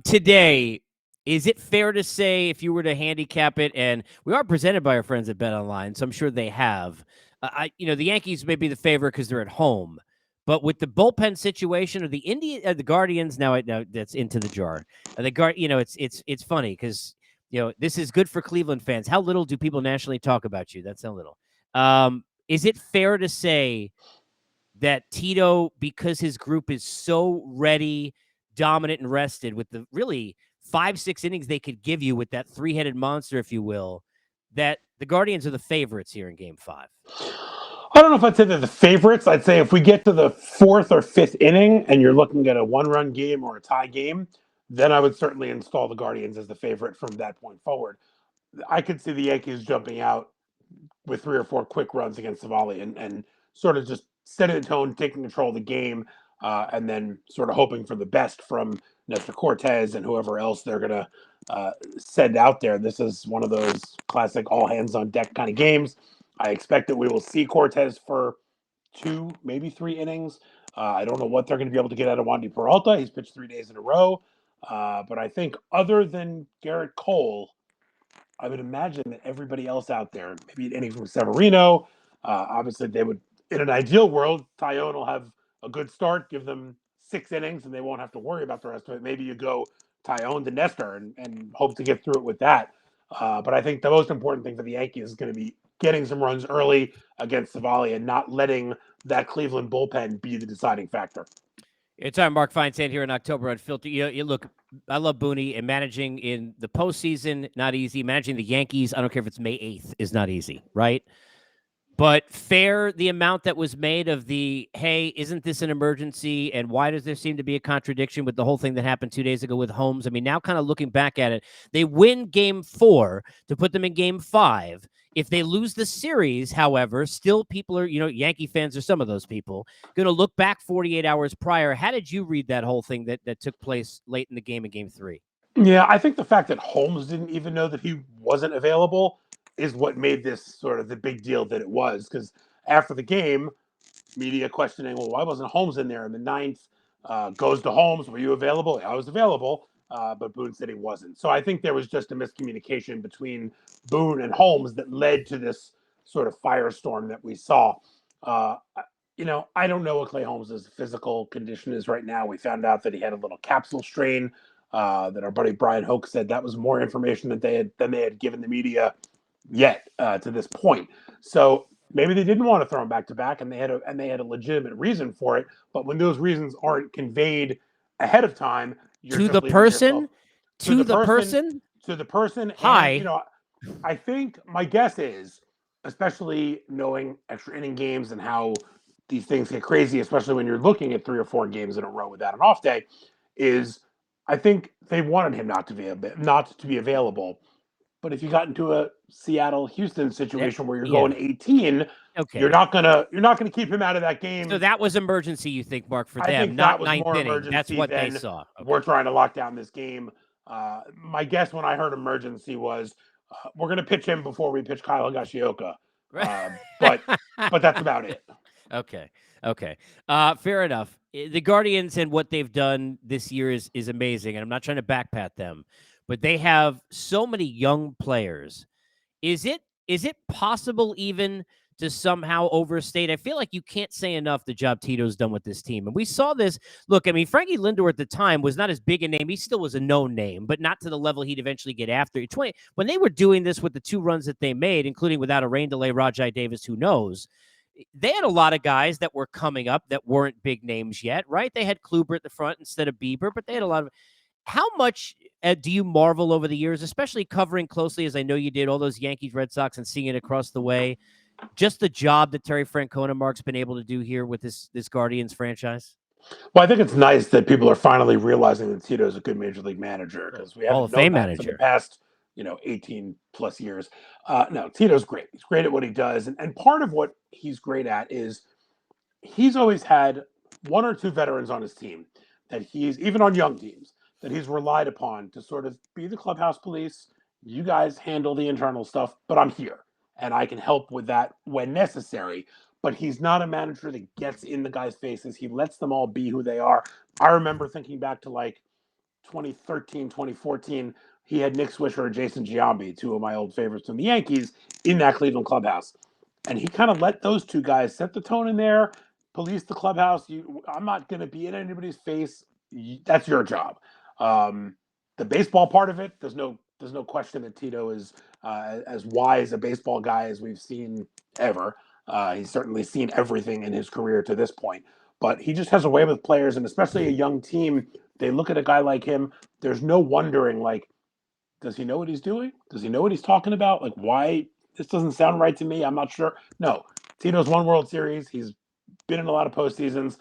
Speaker 1: Today, is it fair to say, if you were to handicap it, and we are presented by our friends at BetOnline, so I'm sure they have, the Yankees may be the favorite because they're at home, but with the bullpen situation, or the Guardians, now that's into the jar. It's funny because this is good for Cleveland fans. How little do people nationally talk about you? That's how little. Is it fair to say that Tito, because his group is so ready, dominant, and rested, with the really 5-6 innings they could give you with that 3-headed monster, if you will, that the Guardians are the favorites here in Game 5?
Speaker 3: I don't know if I'd say they're the favorites. I'd say if we get to the fourth or fifth inning and you're looking at a one-run game or a tie game, then I would certainly install the Guardians as the favorite from that point forward. I could see the Yankees jumping out with 3 or 4 quick runs against Savali and sort of just setting the tone, taking control of the game, and then sort of hoping for the best from Nestor Cortez and whoever else they're going to send out there. This is one of those classic all hands on deck kind of games. I expect that we will see Cortez for 2, maybe 3 innings. I don't know what they're going to be able to get out of Wandy Peralta. He's pitched 3 days in a row. But I think other than Garrett Cole, I would imagine that everybody else out there, maybe an inning from Severino, obviously they would, in an ideal world, Tyone will have a good start, give them 6 innings, and they won't have to worry about the rest of it. Maybe you go Tyone to Nestor and hope to get through it with that. But I think the most important thing for the Yankees is going to be getting some runs early against Savali and not letting that Cleveland bullpen be the deciding factor.
Speaker 1: It's our Mark Feinsand here in October Unfiltered. You look, I love Booney, and managing in the postseason, not easy. Managing the Yankees, I don't care if it's May 8th, is not easy, right? But fair, the amount that was made of the, hey, isn't this an emergency? And why does there seem to be a contradiction with the whole thing that happened 2 days ago with Holmes? I mean, now kind of looking back at it, they win game 4 to put them in game 5. If they lose the series, however, still people are, Yankee fans are some of those people, going to look back 48 hours prior. How did you read that whole thing that took place late in the game in game 3?
Speaker 3: Yeah, I think the fact that Holmes didn't even know that he wasn't available is what made this sort of the big deal that it was. Because after the game, media questioning, well, why wasn't Holmes in there in the 9th? Goes to Holmes, were you available? I was available, but Boone said he wasn't. So I think there was just a miscommunication between Boone and Holmes that led to this sort of firestorm that we saw. Uh, I don't know what Clay Holmes' physical condition is right now. We found out that he had a little capsule strain. That our buddy Brian Hoke said that was more information than they had given the media yet to this point. So maybe they didn't want to throw him back to back, and they had a legitimate reason for it. But when those reasons aren't conveyed ahead of time, you're
Speaker 1: To
Speaker 3: just
Speaker 1: the
Speaker 3: leaving yourself-
Speaker 1: person? To the person?
Speaker 3: to the person.
Speaker 1: Hi.
Speaker 3: And, I think my guess is, especially knowing extra inning games and how these things get crazy, especially when you're looking at 3 or 4 games in a row without an off day, is I think they wanted him not to be available. But if you got into a Seattle-Houston situation where you're going 18,
Speaker 1: okay,
Speaker 3: you're not gonna keep him out of that game.
Speaker 1: So that was emergency, you think, Mark, for
Speaker 3: I
Speaker 1: them,
Speaker 3: think
Speaker 1: not
Speaker 3: that was
Speaker 1: 9th
Speaker 3: more
Speaker 1: inning.
Speaker 3: emergency
Speaker 1: That's what they
Speaker 3: than
Speaker 1: saw. Okay.
Speaker 3: We're trying to lock down this game. My guess when I heard emergency was we're going to pitch him before we pitch Kyle Higashioka. But that's about it.
Speaker 1: Okay. Fair enough. The Guardians and what they've done this year is amazing, and I'm not trying to backpat them, but they have so many young players. Is it possible even to somehow overstate? I feel like you can't say enough the job Tito's done with this team. And we saw this. Look, I mean, Frankie Lindor at the time was not as big a name. He still was a known name, but not to the level he'd eventually get after. When they were doing this with the 2 runs that they made, including without a rain delay, Rajai Davis, who knows, they had a lot of guys that were coming up that weren't big names yet, right? They had Kluber at the front instead of Bieber, but they had a lot of. How much do you marvel over the years, especially covering closely, as I know you did, all those Yankees, Red Sox, and seeing it across the way, just the job that Terry Francona, Mark's been able to do here with this Guardians franchise?
Speaker 3: Well, I think it's nice that people are finally realizing that Tito is a good major league manager, because we
Speaker 1: Hall
Speaker 3: haven't
Speaker 1: of
Speaker 3: known
Speaker 1: Fame
Speaker 3: that
Speaker 1: manager
Speaker 3: for the past 18 plus years. No, Tito's great. He's great at what he does, and part of what he's great at is he's always had 1 or 2 veterans on his team that he's, even on young teams, that he's relied upon to sort of be the clubhouse police. You guys handle the internal stuff, but I'm here and I can help with that when necessary. But he's not a manager that gets in the guys' faces. He lets them all be who they are. I remember thinking back to like 2013, 2014, he had Nick Swisher and Jason Giambi, 2 of my old favorites from the Yankees, in that Cleveland clubhouse. And he kind of let those 2 guys set the tone in there, police the clubhouse. I'm not going to be in anybody's face. That's your job. The baseball part of it, there's no question that Tito is as wise a baseball guy as we've seen ever. He's certainly seen everything in his career to this point, but he just has a way with players, and especially a young team. They look at a guy like him. There's no wondering, like, does he know what he's doing? Does he know what he's talking about? Like, why this doesn't sound right to me? I'm not sure. No, Tito's won World Series. He's been in a lot of postseasons.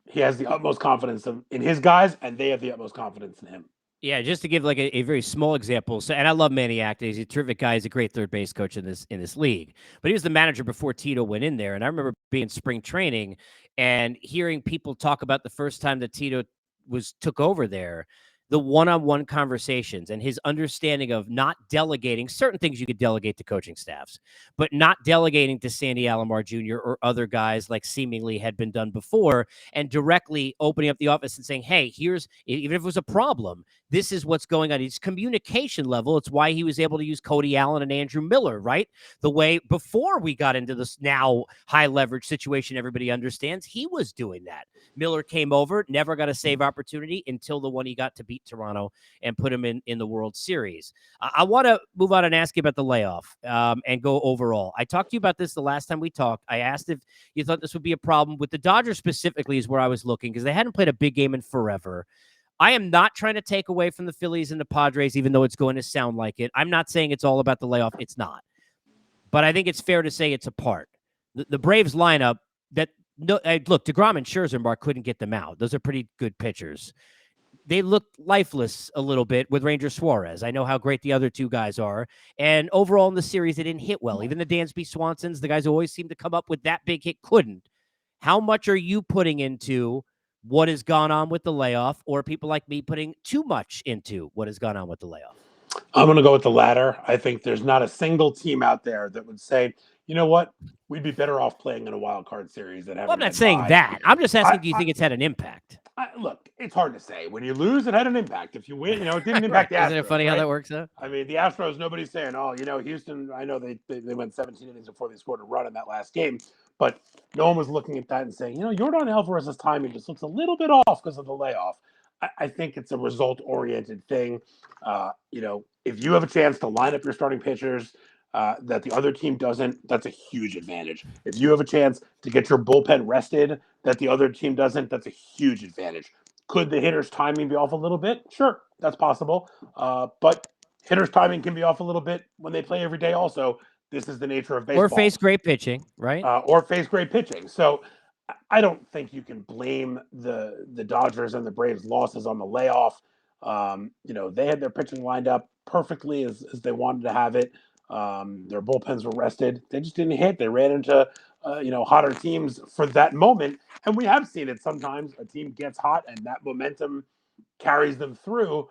Speaker 3: He has the utmost confidence in his guys, and they have the utmost confidence in him.
Speaker 1: Yeah, just to give like a very small example. So, and I love Manny Acta. He's a terrific guy. He's a great third base coach in this league. But he was the manager before Tito went in there. And I remember being in spring training and hearing people talk about the first time that Tito took over there, the one-on-one conversations and his understanding of not delegating certain things you could delegate to coaching staffs, but not delegating to Sandy Alomar Jr. or other guys like seemingly had been done before, and directly opening up the office and saying, hey, here's, even if it was a problem, this is what's going on. It's communication level. It's why he was able to use Cody Allen and Andrew Miller, right? The way before we got into this now high leverage situation, everybody understands he was doing that. Miller came over, never got a save opportunity until the one he got to beat Toronto and put him in the World Series. I want to move on and ask you about the layoff and go overall. I talked to you about this the last time we talked. I asked if you thought this would be a problem with the Dodgers specifically is where I was looking because they hadn't played a big game in forever. I am not trying to take away from the Phillies and the Padres, even though it's going to sound like it. I'm not saying it's all about the layoff. It's not. But I think it's fair to say it's a part. The Braves lineup that, no, look, DeGrom and Scherzer, Mark, couldn't get them out. Those are pretty good pitchers. They looked lifeless a little bit with Ranger Suarez. I know how great the other two guys are. And overall in the series, they didn't hit well. Even the Dansby Swansons, the guys who always seem to come up with that big hit, couldn't. How much are you putting into what has gone on with the layoff, or people like me putting too much into what has gone on with the layoff?
Speaker 3: I'm going to go with the latter. I think there's not a single team out there that would say, you know what, we'd be better off playing in a wild card series than having.
Speaker 1: Well, I'm not saying that. I'm just asking, do you think it's had an impact?
Speaker 3: Look, it's hard to say. When you lose, it had an impact. If you win, it didn't impact the Astros.
Speaker 1: Isn't it funny how that works out?
Speaker 3: I mean, the Astros, nobody's saying, oh, Houston, I know they went 17 innings before they scored a run in that last game, but no one was looking at that and saying, Yordan Alvarez's timing just looks a little bit off because of the layoff. I think it's a result-oriented thing. If you have a chance to line up your starting pitchers that the other team doesn't, that's a huge advantage. If you have a chance to get your bullpen rested that the other team doesn't, that's a huge advantage. Could the hitter's timing be off a little bit? Sure, that's possible. But hitter's timing can be off a little bit when they play every day also. This is the nature of baseball.
Speaker 1: Or face great pitching, right?
Speaker 3: Or face great pitching. So I don't think you can blame the Dodgers and the Braves' losses on the layoff. They had their pitching lined up perfectly as they wanted to have it. Their bullpens were rested. They just didn't hit. They ran into hotter teams for that moment. And we have seen it sometimes. A team gets hot and that momentum carries them through.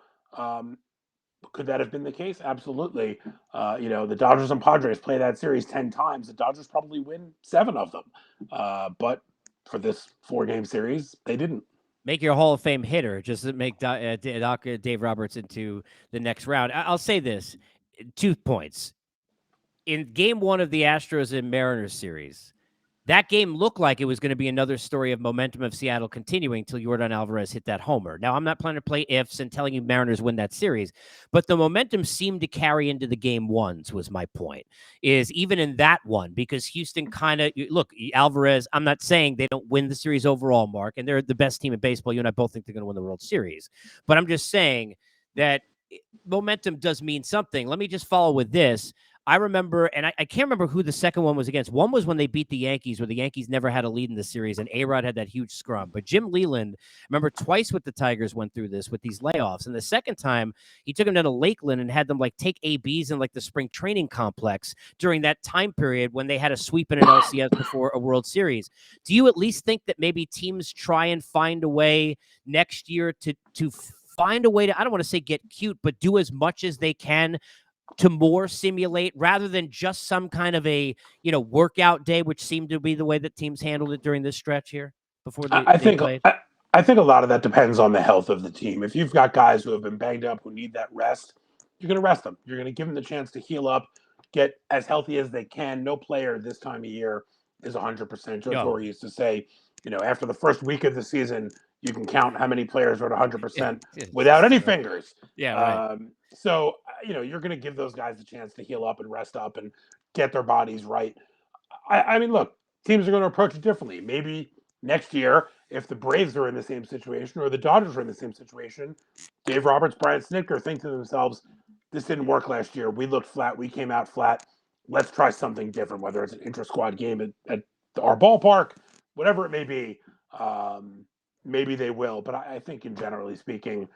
Speaker 3: Could that have been the case? Absolutely. The Dodgers and Padres play that series 10 times. The Dodgers probably win 7 of them. But for this 4-game series, they didn't.
Speaker 1: Make your Hall of Fame hitter just to make Dave Roberts into the next round. I'll say this. 2 points. In game 1 of the Astros and Mariners series, that game looked like it was going to be another story of momentum of Seattle continuing till Yordan Alvarez hit that homer. Now, I'm not planning to play ifs and telling you Mariners win that series, but the momentum seemed to carry into the game 1s was my point, is even in that one, because Houston kind of, look, Alvarez, I'm not saying they don't win the series overall, Mark, and they're the best team in baseball. You and I both think they're going to win the World Series, but I'm just saying that momentum does mean something. Let me just follow with this. I remember, and I can't remember who the second one was against. One was when they beat the Yankees, where the Yankees never had a lead in the series, and A-Rod had that huge scrum. But Jim Leland, remember twice with the Tigers went through this with these layoffs. And the second time, he took them down to Lakeland and had them take ABs in the spring training complex during that time period when they had a sweep in an LCS before a World Series. Do you at least think that maybe teams try and find a way next year to find a way to, I don't want to say get cute, but do as much as they can to more simulate rather than just some kind of a, workout day, which seemed to be the way that teams handled it during this stretch here before they played?
Speaker 3: I think a lot of that depends on the health of the team. If you've got guys who have been banged up, who need that rest, you're going to rest them. You're going to give them the chance to heal up, get as healthy as they can. No player this time of year is 100%. Joe Torre used to say, after the first week of the season, you can count how many players are at 100% without any fingers.
Speaker 1: Yeah, right.
Speaker 3: So, you're going to give those guys a chance to heal up and rest up and get their bodies right. I mean, look, teams are going to approach it differently. Maybe next year, if the Braves are in the same situation or the Dodgers are in the same situation, Dave Roberts, Brian Snitker think to themselves, this didn't work last year. We looked flat. We came out flat. let's try something different, whether it's an intra-squad game at our ballpark, whatever it may be. Maybe they will, but I think in generally speaking,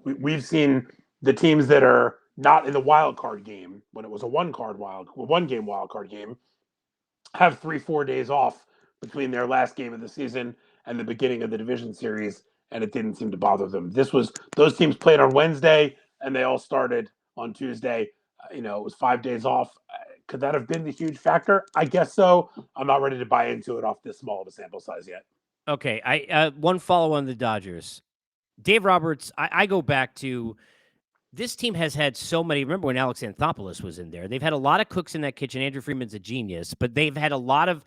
Speaker 3: we've seen the teams that are not in the wild card game when it was a one game wild card game have 3-4 days off between their last game of the season and the beginning of the division series, and it didn't seem to bother them. Those teams played on Wednesday and they all started on Tuesday. It was 5 days off. Could that have been the huge factor? I guess so. I'm not ready to buy into it off this small of a sample size yet.
Speaker 1: Okay, I one follow on the Dodgers. Dave Roberts, I go back to this team has had so many. Remember when Alex Anthopoulos was in there? They've had a lot of cooks in that kitchen. Andrew Freeman's a genius, but they've had a lot of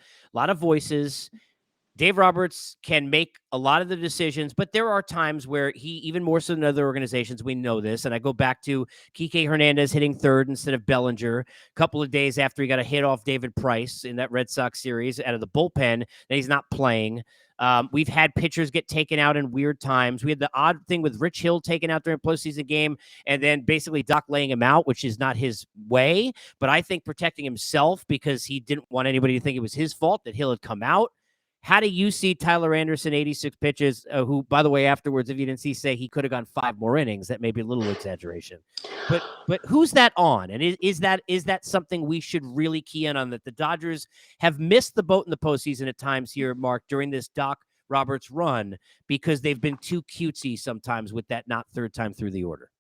Speaker 1: voices. Dave Roberts can make a lot of the decisions, but there are times where he, even more so than other organizations, we know this. And I go back to Kike Hernandez hitting third instead of Bellinger a couple of days after he got a hit off David Price in that Red Sox series out of the bullpen, and he's not playing. We've had pitchers get taken out in weird times. We had the odd thing with Rich Hill taken out during a postseason game, and then basically Doc laying him out, which is not his way. But I think protecting himself because he didn't want anybody to think it was his fault that Hill had come out. How do you see Tyler Anderson, 86 pitches, who, by the way, afterwards, if you didn't see, say he could have gone 5 more innings? That may be a little exaggeration. But who's that on? And is that something we should really key in on, that the Dodgers have missed the boat in the postseason at times here, Mark, during this Doc Roberts run because they've been too cutesy sometimes with that not third time through the order?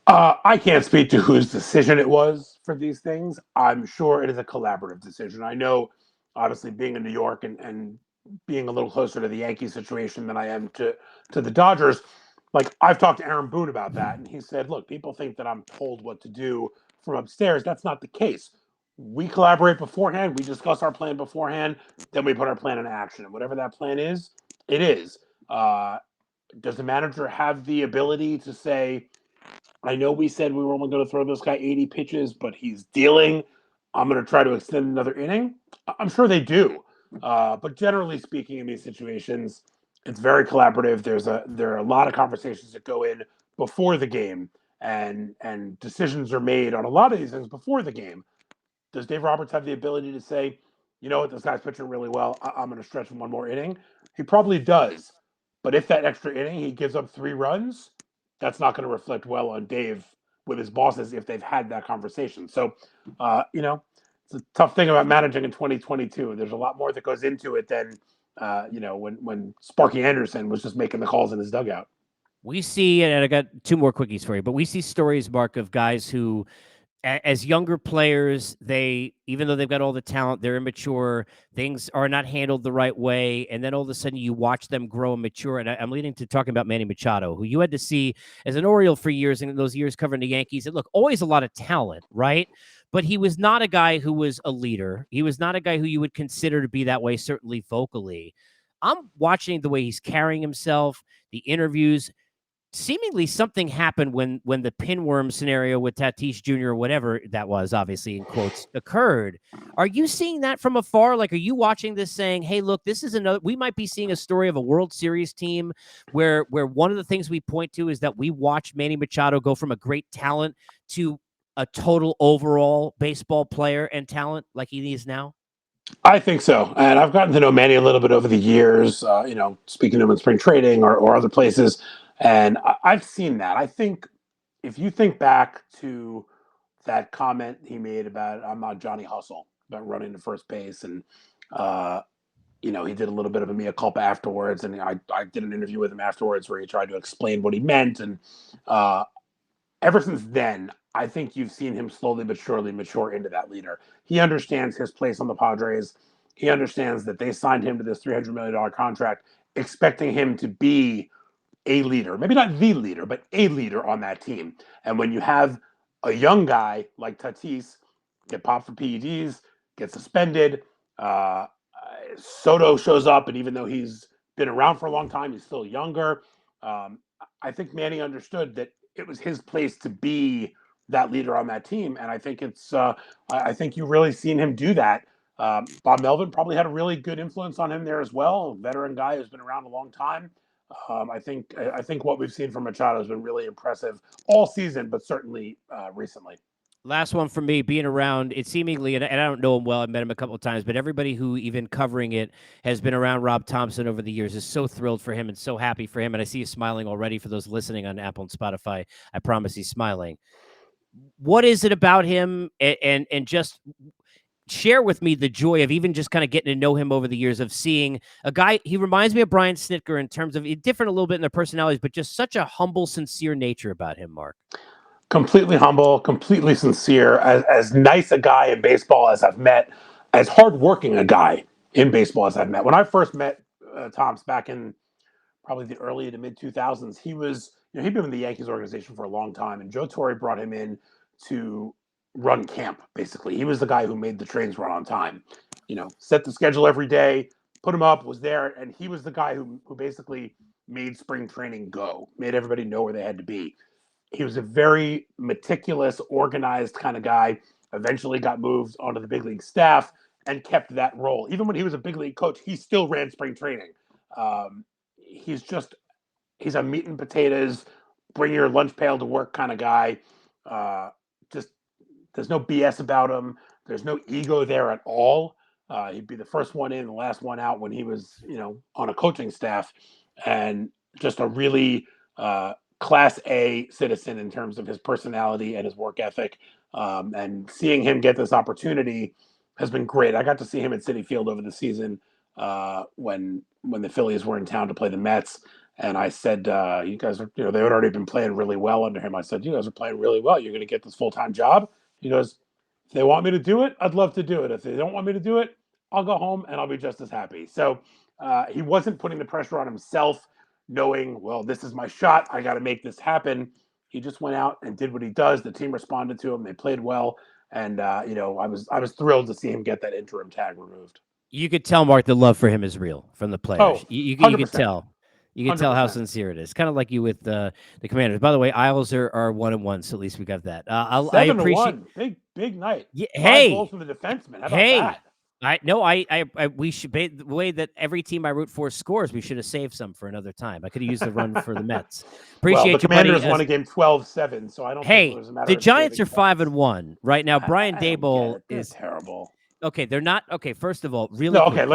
Speaker 3: I can't speak to whose decision it was for these things. I'm sure it is a collaborative decision. I know, obviously, being in New York and being a little closer to the Yankee situation than I am to the Dodgers, like I've talked to Aaron Boone about that, and he said, look, people think that I'm told what to do from upstairs. That's not the case. We collaborate beforehand. We discuss our plan beforehand. Then we put our plan into action. And whatever that plan is, it is. Does the manager have the ability to say, I know we said we were only going to throw this guy 80 pitches, but he's dealing. I'm going to try to extend another inning? I'm sure they do. But generally speaking, in these situations, it's very collaborative. There are a lot of conversations that go in before the game, and decisions are made on a lot of these things before the game. Does Dave Roberts have the ability to say, you know what, this guy's pitching really well, I'm going to stretch him one more inning? He probably does. But if that extra inning he gives up 3 runs, that's not going to reflect well on Dave with his bosses if they've had that conversation. So, it's a tough thing about managing in 2022. There's a lot more that goes into it than, when Sparky Anderson was just making the calls in his dugout.
Speaker 1: We see, and I got 2 more quickies for you, but we see stories, Mark, of guys who, as younger players, even though they've got all the talent, they're immature, things are not handled the right way, and then all of a sudden you watch them grow and mature. And I'm leading to talking about Manny Machado, who you had to see as an Oriole for years, and in those years covering the Yankees. And look, always a lot of talent, right? But he was not a guy who was a leader. He was not a guy who you would consider to be that way, certainly vocally. I'm watching the way he's carrying himself, the interviews. Seemingly something happened when the pinworm scenario with Tatis Jr. or whatever that was, obviously in quotes, occurred. Are you seeing that from afar? Like, are you watching this saying, hey, look, this is we might be seeing a story of a World Series team where one of the things we point to is that we watched Manny Machado go from a great talent to a total overall baseball player and talent like he is now?
Speaker 3: I think so. And I've gotten to know Manny a little bit over the years, speaking to him in spring training or other places. And I've seen that. I think if you think back to that comment he made about, I'm not Johnny Hustle, about running to first base. And, he did a little bit of a mea culpa afterwards. And I did an interview with him afterwards where he tried to explain what he meant. And ever since then, I think you've seen him slowly but surely mature into that leader. He understands his place on the Padres. He understands that they signed him to this $300 million contract, expecting him to be a leader, maybe not the leader, but a leader on that team. And when you have a young guy like Tatis get popped for PEDs, get suspended, Soto shows up, and even though he's been around for a long time, he's still younger. I think Manny understood that it was his place to be that leader on that team. And I think I think you've really seen him do that. Bob Melvin probably had a really good influence on him there as well. A veteran guy who's been around a long time. I think what we've seen from Machado has been really impressive all season, but certainly recently.
Speaker 1: Last one for me, being around it seemingly, and I don't know him well. I met him a couple of times, but everybody who even covering it has been around Rob Thompson over the years is so thrilled for him and so happy for him. And I see you smiling already for those listening on Apple and Spotify. I promise he's smiling. What is it about him? And just share with me the joy of even just kind of getting to know him over the years, of seeing a guy. He reminds me of Brian Snitker in terms of different a little bit in their personalities, but just such a humble, sincere nature about him, Mark.
Speaker 3: Completely humble, completely sincere, as nice a guy in baseball as I've met, as hardworking a guy in baseball as I've met. When I first met Tom's back in probably the early to mid 2000s, he was, he'd been in the Yankees organization for a long time, and Joe Torre brought him in to run camp. Basically, he was the guy who made the trains run on time. Set the schedule every day, put him up, was there, and he was the guy who basically made spring training go, made everybody know where they had to be. He was a very meticulous, organized kind of guy. Eventually got moved onto the big league staff and kept that role. Even when he was a big league coach, he still ran spring training. He's a meat and potatoes, bring your lunch pail to work kind of guy. Just there's no BS about him. There's no ego there at all. He'd be the first one in, the last one out when he was, on a coaching staff, and just a really Class A citizen in terms of his personality and his work ethic. And seeing him get this opportunity has been great. I got to see him at Citi Field over the season when the Phillies were in town to play the Mets. And I said, you guys are, they had already been playing really well under him. I said, you guys are playing really well. You're going to get this full-time job. He goes, if they want me to do it, I'd love to do it. If they don't want me to do it, I'll go home and I'll be just as happy. So he wasn't putting the pressure on himself, knowing, well, this is my shot. I got to make this happen. He just went out and did what he does. The team responded to him. They played well. And, I was thrilled to see him get that interim tag removed.
Speaker 1: You could tell, Mark, the love for him is real from the players.
Speaker 3: Oh,
Speaker 1: you could tell. You can tell how sincere it is. Kind of like you with the Commanders. By the way, Isles are 1-1, so at least we got that. I appreciate
Speaker 3: 7-1. Big night.
Speaker 1: Yeah,
Speaker 3: 5 goals from the defenseman. How about that?
Speaker 1: We should, the way that every team I root for scores, we should have saved some for another time. I could have used the run for the Mets. Appreciate
Speaker 3: the Commanders won a game 12-7, so I don't think it was a matter
Speaker 1: the
Speaker 3: of
Speaker 1: Giants are
Speaker 3: points.
Speaker 1: 5-1 right now. Brian Daboll is
Speaker 3: terrible.
Speaker 1: Okay, they're not okay. First of all, really.
Speaker 3: No, okay.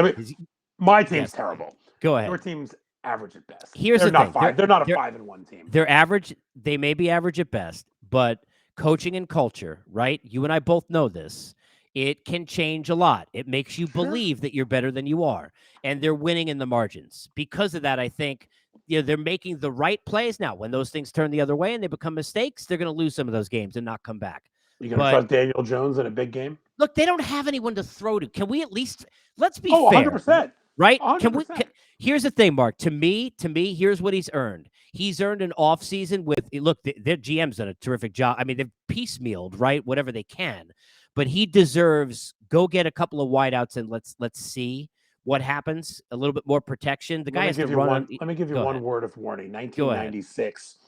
Speaker 3: My team's terrible.
Speaker 1: Go ahead.
Speaker 3: Your team's average at best.
Speaker 1: Here's
Speaker 3: they're
Speaker 1: the
Speaker 3: not
Speaker 1: thing.
Speaker 3: They're not a 5-1 team.
Speaker 1: They're average. They may be average at best, but coaching and culture, right? You and I both know this. It can change a lot. It makes you believe that you're better than you are, and they're winning in the margins. Because of that, I think they're making the right plays now. When those things turn the other way and they become mistakes, they're going to lose some of those games and not come back.
Speaker 3: You going to trust Daniel Jones in a big game?
Speaker 1: Look, they don't have anyone to throw to. Can we at least let's be
Speaker 3: fair?
Speaker 1: 100%. Right?
Speaker 3: 100%.
Speaker 1: Here's the thing, Mark. To me, here's what he's earned. He's earned an offseason with their GM's done a terrific job. I mean, they've piecemealed, right? Whatever they can. But he deserves go get a couple of wideouts and let's see what happens. A little bit more protection. The guy has to run.
Speaker 3: Let me give you one word of warning. 1996,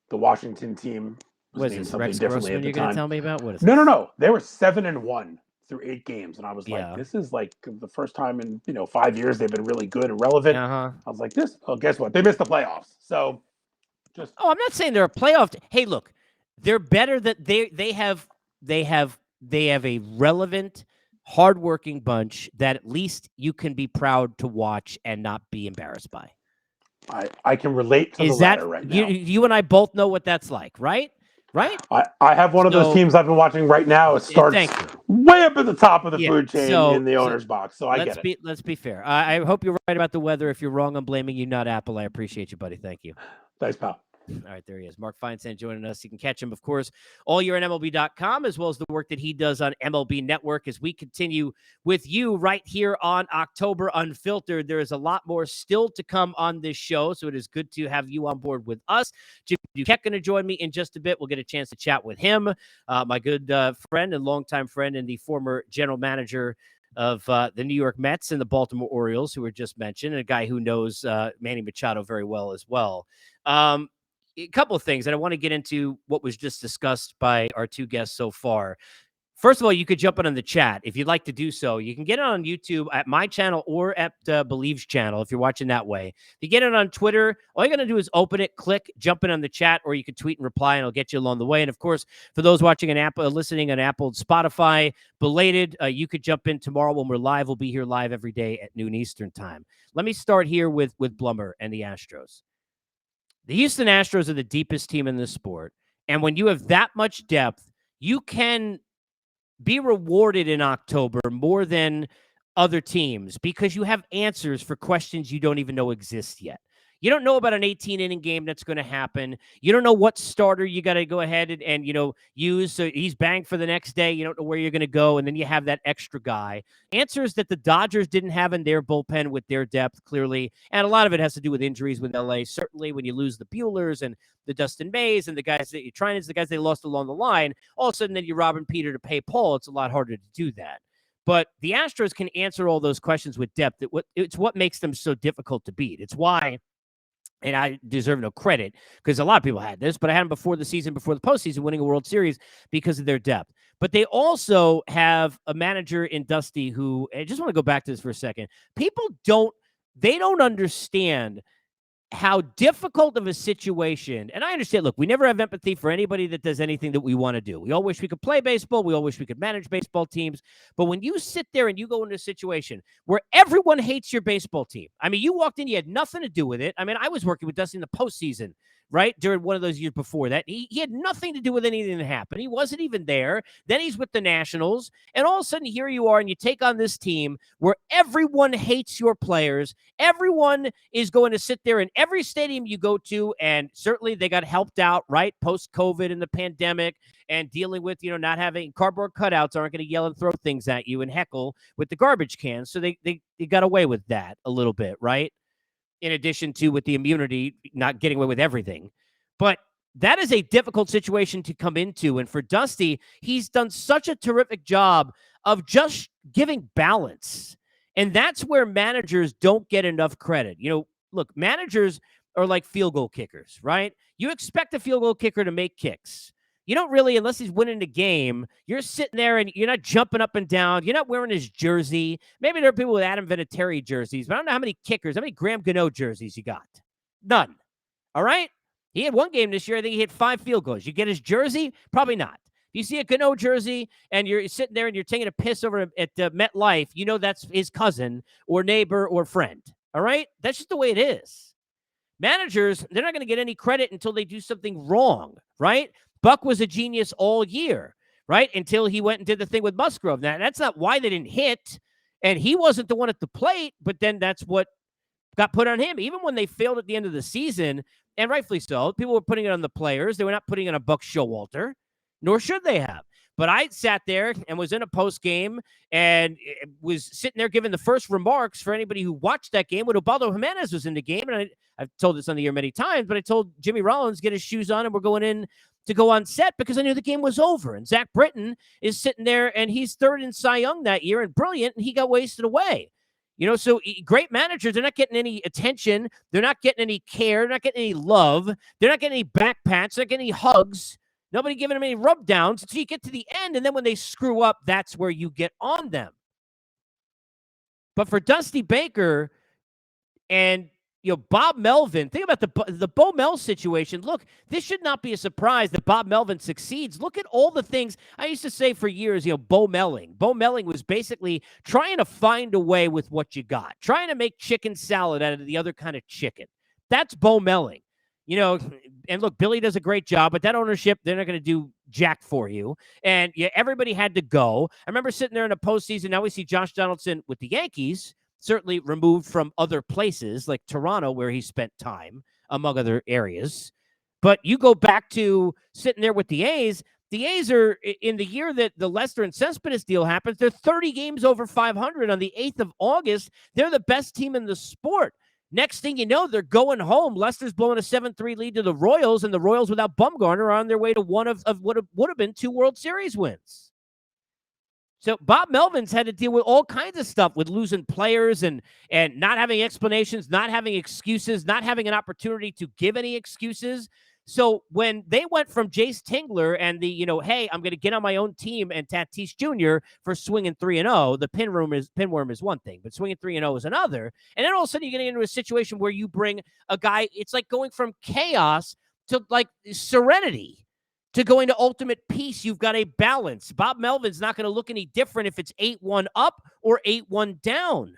Speaker 3: the Washington team was named something differently at the time. You're going
Speaker 1: to tell me about? What is
Speaker 3: No. They were 7-1 through 8 games, and I was like, this is like the first time in 5 years they've been really good and relevant. I was like, this. Oh, guess what? They missed the playoffs. So just.
Speaker 1: Oh, I'm not saying they're a playoff. Hey, look, they're better. That they have a relevant, hardworking bunch that at least you can be proud to watch and not be embarrassed by.
Speaker 3: I can relate to the latter right now.
Speaker 1: You and I both know what that's like, right? Right?
Speaker 3: I have one of those teams I've been watching right now. It starts way up at the top of the food chain in the owner's box. So I get it.
Speaker 1: Let's be fair. I hope you're right about the weather. If you're wrong, I'm blaming you, not Apple. I appreciate you, buddy. Thank you.
Speaker 3: Thanks, pal.
Speaker 1: All right, there he is. Mark Feinsand joining us. You can catch him, of course, all year on MLB.com, as well as the work that he does on MLB Network as we continue with you right here on October Unfiltered. There is a lot more still to come on this show, so it is good to have you on board with us. Jim Duquette going to join me in just a bit. We'll get a chance to chat with him, my good friend and longtime friend and the former general manager of the New York Mets and the Baltimore Orioles, who were just mentioned, and a guy who knows Manny Machado very well as well. A couple of things, and I want to get into what was just discussed by our two guests so far. First of all, you could jump in on the chat if you'd like to do so. You can get it on YouTube at my channel or at Believe's channel if you're watching that way. If you get it on Twitter, all you got to do is open it, click, jump in on the chat, or you can tweet and reply, and it'll get you along the way. And of course, for those watching on Apple, listening on Apple and Spotify, belated, you could jump in tomorrow when we're live. We'll be here live every day at noon Eastern time. Let me start here with Blummer and the Astros. The Houston Astros are the deepest team in the sport, and when you have that much depth, you can be rewarded in October more than other teams because you have answers for questions you don't even know exist yet. You don't know about an 18-inning game that's going to happen. You don't know what starter you got to go ahead and use. So he's banged for the next day. You don't know where you're going to go. And then you have that extra guy. Answers that the Dodgers didn't have in their bullpen with their depth, clearly. And a lot of it has to do with injuries with LA. Certainly when you lose the Buehlers and the Dustin Mays and the guys that you're trying to, the guys they lost along the line, all of a sudden then you rob Peter to pay Paul. It's a lot harder to do that. But the Astros can answer all those questions with depth. It's what makes them so difficult to beat. It's why, and I deserve no credit because a lot of people had this, but I had them before the season, before the postseason, winning a World Series because of their depth. But they also have a manager in Dusty who, I just want to go back to this for a second. People don't understand how difficult of a situation, and I understand, look, we never have empathy for anybody that does anything that we want to do. We all wish we could play baseball. We all wish we could manage baseball teams. But when you sit there and you go into a situation where everyone hates your baseball team, I mean, you walked in, you had nothing to do with it. I mean, I was working with Dusty in the postseason, right, during one of those years before that. He had nothing to do with anything that happened. He wasn't even there. Then he's with the Nationals. And all of a sudden, here you are, and you take on this team where everyone hates your players. Everyone is going to sit there in every stadium you go to, and certainly they got helped out, right, post-COVID and the pandemic and dealing with, not having cardboard cutouts aren't going to yell and throw things at you and heckle with the garbage cans. So they got away with that a little bit, right? In addition to with the immunity, not getting away with everything. But that is a difficult situation to come into. And for Dusty, he's done such a terrific job of just giving balance. And that's where managers don't get enough credit. Look, managers are like field goal kickers, right? You expect a field goal kicker to make kicks. You don't really, unless he's winning the game, you're sitting there and you're not jumping up and down. You're not wearing his jersey. Maybe there are people with Adam Vinatieri jerseys, but I don't know how many kickers, how many Graham Gano jerseys you got. None. All right? He had one game this year. I think he hit 5 field goals. You get his jersey? Probably not. If you see a Gano jersey and you're sitting there and you're taking a piss over at MetLife, you know that's his cousin or neighbor or friend. All right? That's just the way it is. Managers, they're not going to get any credit until they do something wrong, right? Buck was a genius all year, right? Until he went and did the thing with Musgrove. Now, that's not why they didn't hit, and he wasn't the one at the plate, but then that's what got put on him. Even when they failed at the end of the season, and rightfully so, people were putting it on the players. They were not putting it on Buck Showalter, nor should they have. But I sat there and was in a post game and was sitting there giving the first remarks for anybody who watched that game when Ubaldo Jimenez was in the game. And I've told this on the air many times, but I told Jimmy Rollins, get his shoes on and we're going in to go on set because I knew the game was over. And Zach Britton is sitting there and he's third in Cy Young that year and brilliant, and he got wasted away. So great managers, they're not getting any attention. They're not getting any care. They're not getting any love. They're not getting any back pats. They're not getting any hugs. Nobody giving them any rub downs until you get to the end. And then when they screw up, that's where you get on them. But for Dusty Baker and Bob Melvin, think about the Bo Mel situation. Look, this should not be a surprise that Bob Melvin succeeds. Look at all the things I used to say for years, Bo Melling. Bo Melling was basically trying to find a way with what you got, trying to make chicken salad out of the other kind of chicken. That's Bo Melling. And look, Billy does a great job, but that ownership, they're not going to do jack for you. And everybody had to go. I remember sitting there in the postseason. Now we see Josh Donaldson with the Yankees, certainly removed from other places like Toronto, where he spent time, among other areas. But you go back to sitting there with the A's. The A's are, in the year that the Lester and Cespedes deal happens, they're 30 games over 500 on the 8th of August. They're the best team in the sport. Next thing you know, they're going home. Lester's blowing a 7-3 lead to the Royals, and the Royals without Bumgarner are on their way to one of what would have been 2 World Series wins. So Bob Melvin's had to deal with all kinds of stuff with losing players and not having explanations, not having excuses, not having an opportunity to give any excuses. So when they went from Jace Tingler and the, hey, I'm going to get on my own team and Tatis Jr. for swinging 3-0, the pinworm is one thing, but swinging 3-0 is another. And then all of a sudden you're getting into a situation where you bring a guy, it's like going from chaos to like serenity to going to ultimate peace. You've got a balance. Bob Melvin's not going to look any different if it's 8-1 up or 8-1 down.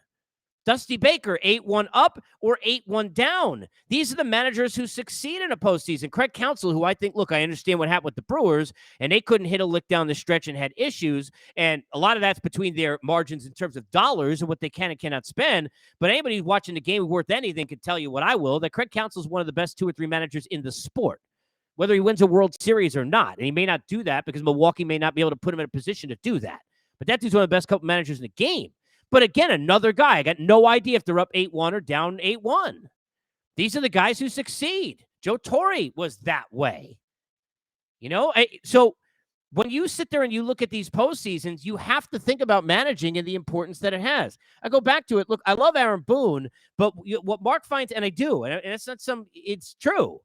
Speaker 1: Dusty Baker, 8-1 up or 8-1 down. These are the managers who succeed in a postseason. Craig Counsell, who I think, look, I understand what happened with the Brewers, and they couldn't hit a lick down the stretch and had issues, and a lot of that's between their margins in terms of dollars and what they can and cannot spend. But anybody who's watching the game worth anything can tell you what I will, that Craig Counsell is one of the best 2 or 3 managers in the sport, whether he wins a World Series or not. And he may not do that because Milwaukee may not be able to put him in a position to do that. But that dude's one of the best couple managers in the game. But again, another guy, I got no idea if they're up 8-1 or down 8-1. These are the guys who succeed. Joe Torre was that way. So when you sit there and you look at these postseasons, you have to think about managing and the importance that it has. I go back to it. Look, I love Aaron Boone, but what Mark Feinsand, and I do, and it's not it's true.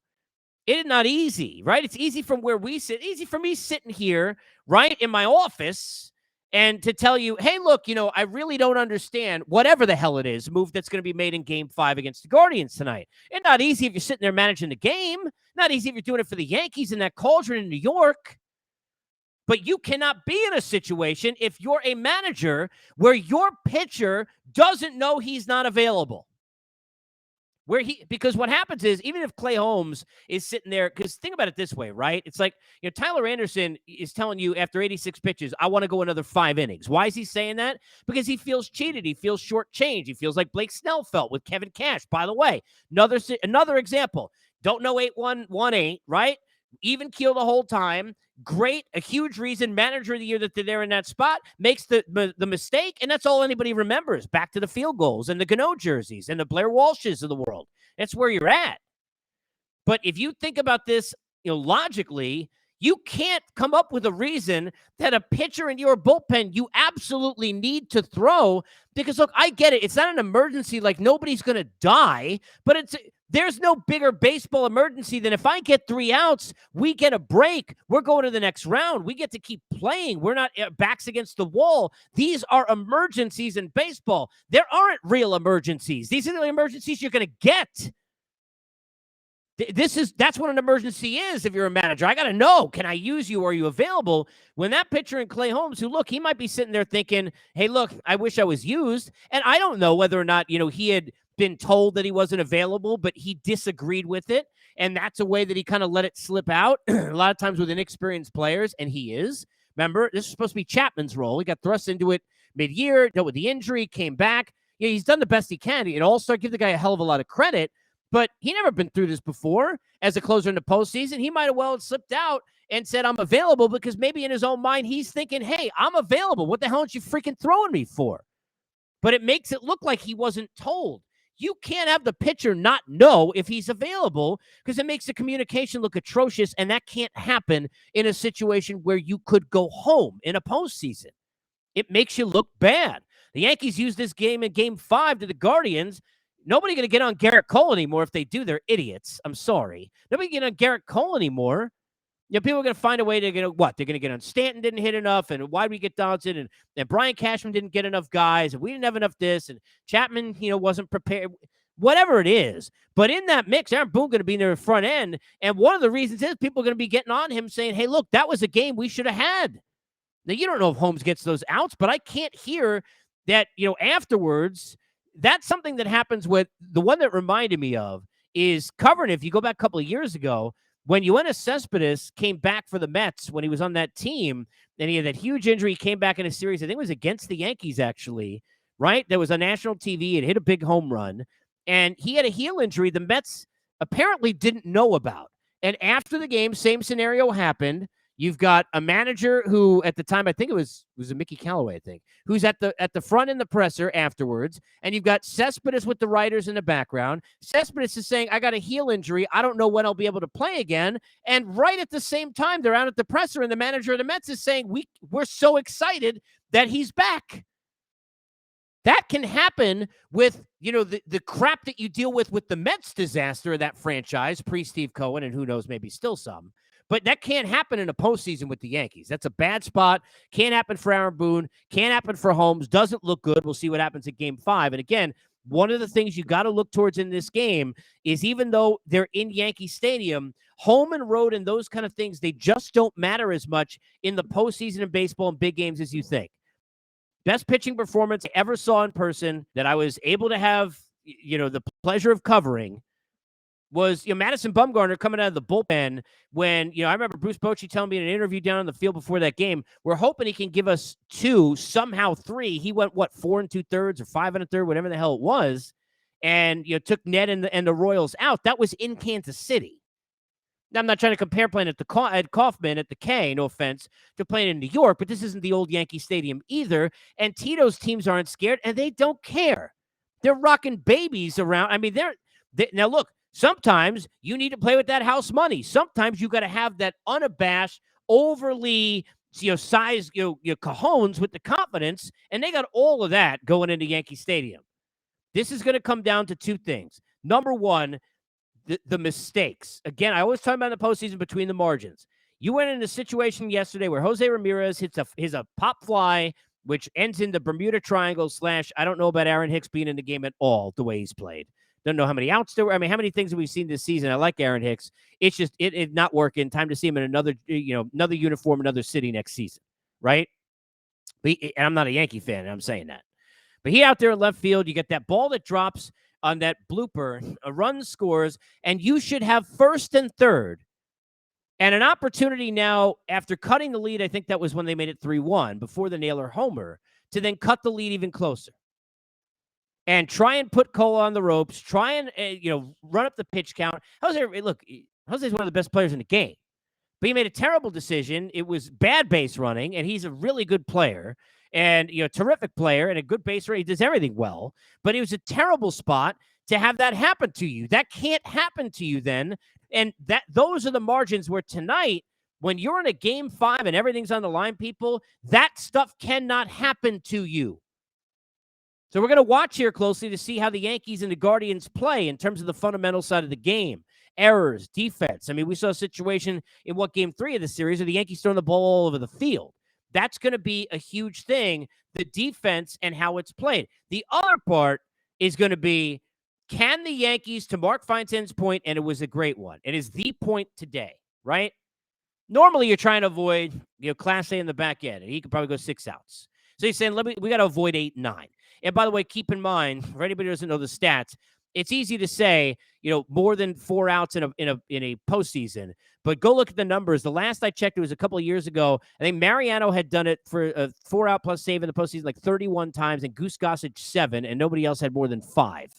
Speaker 1: It is not easy, right? It's easy from where we sit. Easy for me sitting here, right, in my office, and to tell you, hey, look, I really don't understand whatever the hell it is, move that's going to be made in Game 5 against the Guardians tonight. It's not easy if you're sitting there managing the game. Not easy if you're doing it for the Yankees in that cauldron in New York. But you cannot be in a situation if you're a manager where your pitcher doesn't know he's not available. Because what happens is, even if Clay Holmes is sitting there, because think about it this way, right? It's like, Tyler Anderson is telling you after 86 pitches, I want to go another 5 innings. Why is he saying that? Because he feels cheated. He feels shortchanged. He feels like Blake Snell felt with Kevin Cash. By the way, another example. Don't know 8-1, 1-8, right? Even keel the whole time. Great, a huge reason, manager of the year that they're there in that spot, makes the mistake, and that's all anybody remembers. Back to the field goals and the Gano jerseys and the Blair Walshes of the world. That's where you're at. But if you think about this, logically, you can't come up with a reason that a pitcher in your bullpen you absolutely need to throw, because, look, I get it. It's not an emergency, like nobody's going to die, but there's no bigger baseball emergency than if I get 3 outs, we get a break. We're going to the next round. We get to keep playing. We're not backs against the wall. These are emergencies in baseball. There aren't real emergencies. These are the emergencies you're going to get. That's what an emergency is if you're a manager. I got to know, can I use you? Are you available? When that pitcher in Clay Holmes, who, look, he might be sitting there thinking, hey, look, I wish I was used. And I don't know whether or not, he had been told that he wasn't available, but he disagreed with it. And that's a way that he kind of let it slip out a lot of times with inexperienced players. And he is. Remember, this is supposed to be Chapman's role. He got thrust into it mid-year, dealt with the injury, came back. He's done the best he can. And also give the guy a hell of a lot of credit. But he never been through this before as a closer in the postseason. He might have well slipped out and said, I'm available, because maybe in his own mind, he's thinking, hey, I'm available. What the hell aren't you freaking throwing me for? But it makes it look like he wasn't told. You can't have the pitcher not know if he's available, because it makes the communication look atrocious, and that can't happen in a situation where you could go home in a postseason. It makes you look bad. The Yankees used this game in Game 5 to the Guardians. Nobody going to get on Garrett Cole anymore. If they do, they're idiots. I'm sorry. Nobody get on Garrett Cole anymore. People are going to find a way to get what? They're going to get on Stanton didn't hit enough, and why did we get Donaldson, and Brian Cashman didn't get enough guys, and we didn't have enough this, and Chapman, wasn't prepared. Whatever it is. But in that mix, Aaron Boone going to be in the front end, and one of the reasons is people are going to be getting on him saying, hey, look, that was a game we should have had. Now, you don't know if Holmes gets those outs, but I can't hear that, afterwards. That's something that happens with the one that reminded me of is covering. If you go back a couple of years ago, when Yoenis Cespedes came back for the Mets, when he was on that team, and he had that huge injury, he came back in a series, I think it was against the Yankees, actually, right? There was a national TV, and hit a big home run, and he had a heel injury the Mets apparently didn't know about. And after the game, same scenario happened. You've got a manager who, at the time, I think it was a Mickey Callaway, I think, who's at the front in the presser afterwards, and you've got Cespedes with the writers in the background. Cespedes is saying, I got a heel injury. I don't know when I'll be able to play again. And right at the same time, they're out at the presser, and the manager of the Mets is saying, we're so excited that he's back. That can happen with, the crap that you deal with the Mets disaster of that franchise, pre-Steve Cohen, and who knows, maybe still some. But that can't happen in a postseason with the Yankees. That's a bad spot. Can't happen for Aaron Boone. Can't happen for Holmes. Doesn't look good. We'll see what happens at Game 5. And again, one of the things you got to look towards in this game is, even though they're in Yankee Stadium, home and road and those kind of things, they just don't matter as much in the postseason in baseball and big games as you think. Best pitching performance I ever saw in person that I was able to have, the pleasure of covering was, Madison Bumgarner coming out of the bullpen when, I remember Bruce Bochy telling me in an interview down on the field before that game, we're hoping he can give us 2, somehow 3. He went, 4 2/3 or 5 1/3, whatever the hell it was, and, took Ned and the Royals out. That was in Kansas City. Now, I'm not trying to compare playing at Kauffman at the K, no offense, to playing in New York, but this isn't the old Yankee Stadium either. And Tito's teams aren't scared, and they don't care. They're rocking babies around. I mean, now look, sometimes you need to play with that house money. Sometimes you got to have that unabashed, overly, size, your cajones with the confidence, and they got all of that going into Yankee Stadium. This is going to come down to 2 things. Number one, the mistakes. Again, I always talk about in the postseason between the margins. You went in a situation yesterday where Jose Ramirez hits a pop fly, which ends in the Bermuda Triangle / I don't know about Aaron Hicks being in the game at all the way he's played. Don't know how many outs there were. I mean, how many things have we seen this season? I like Aaron Hicks. It's just it not working. Time to see him in another uniform, another city next season, right? And I'm not a Yankee fan, and I'm saying that. But he out there in left field, you get that ball that drops on that blooper, a run scores, and you should have first and third. And an opportunity now, after cutting the lead, I think that was when they made it 3-1, before the Naylor homer, to then cut the lead even closer. And try and put Cole on the ropes, try and, run up the pitch count. Jose's one of the best players in the game. But he made a terrible decision. It was bad base running, and he's a really good player. And, terrific player and a good base runner. He does everything well. But it was a terrible spot to have that happen to you. That can't happen to you then. And those are the margins where tonight, when you're in a Game 5 and everything's on the line, people, that stuff cannot happen to you. So we're going to watch here closely to see how the Yankees and the Guardians play in terms of the fundamental side of the game. Errors, defense. I mean, we saw a situation in Game 3 of the series where the Yankees throwing the ball all over the field. That's going to be a huge thing, the defense and how it's played. The other part is going to be, can the Yankees, to Mark Feinsand's point, and it was a great one, it is the point today, right? Normally you're trying to avoid, Class A in the back end, and he could probably go 6 outs. So he's saying, we got to avoid 8 and 9. And by the way, keep in mind, for anybody who doesn't know the stats, it's easy to say, more than 4 outs in a postseason. But go look at the numbers. The last I checked, it was a couple of years ago. I think Mariano had done it for a 4-out plus save in the postseason like 31 times, and Goose Gossage 7, and nobody else had more than 5.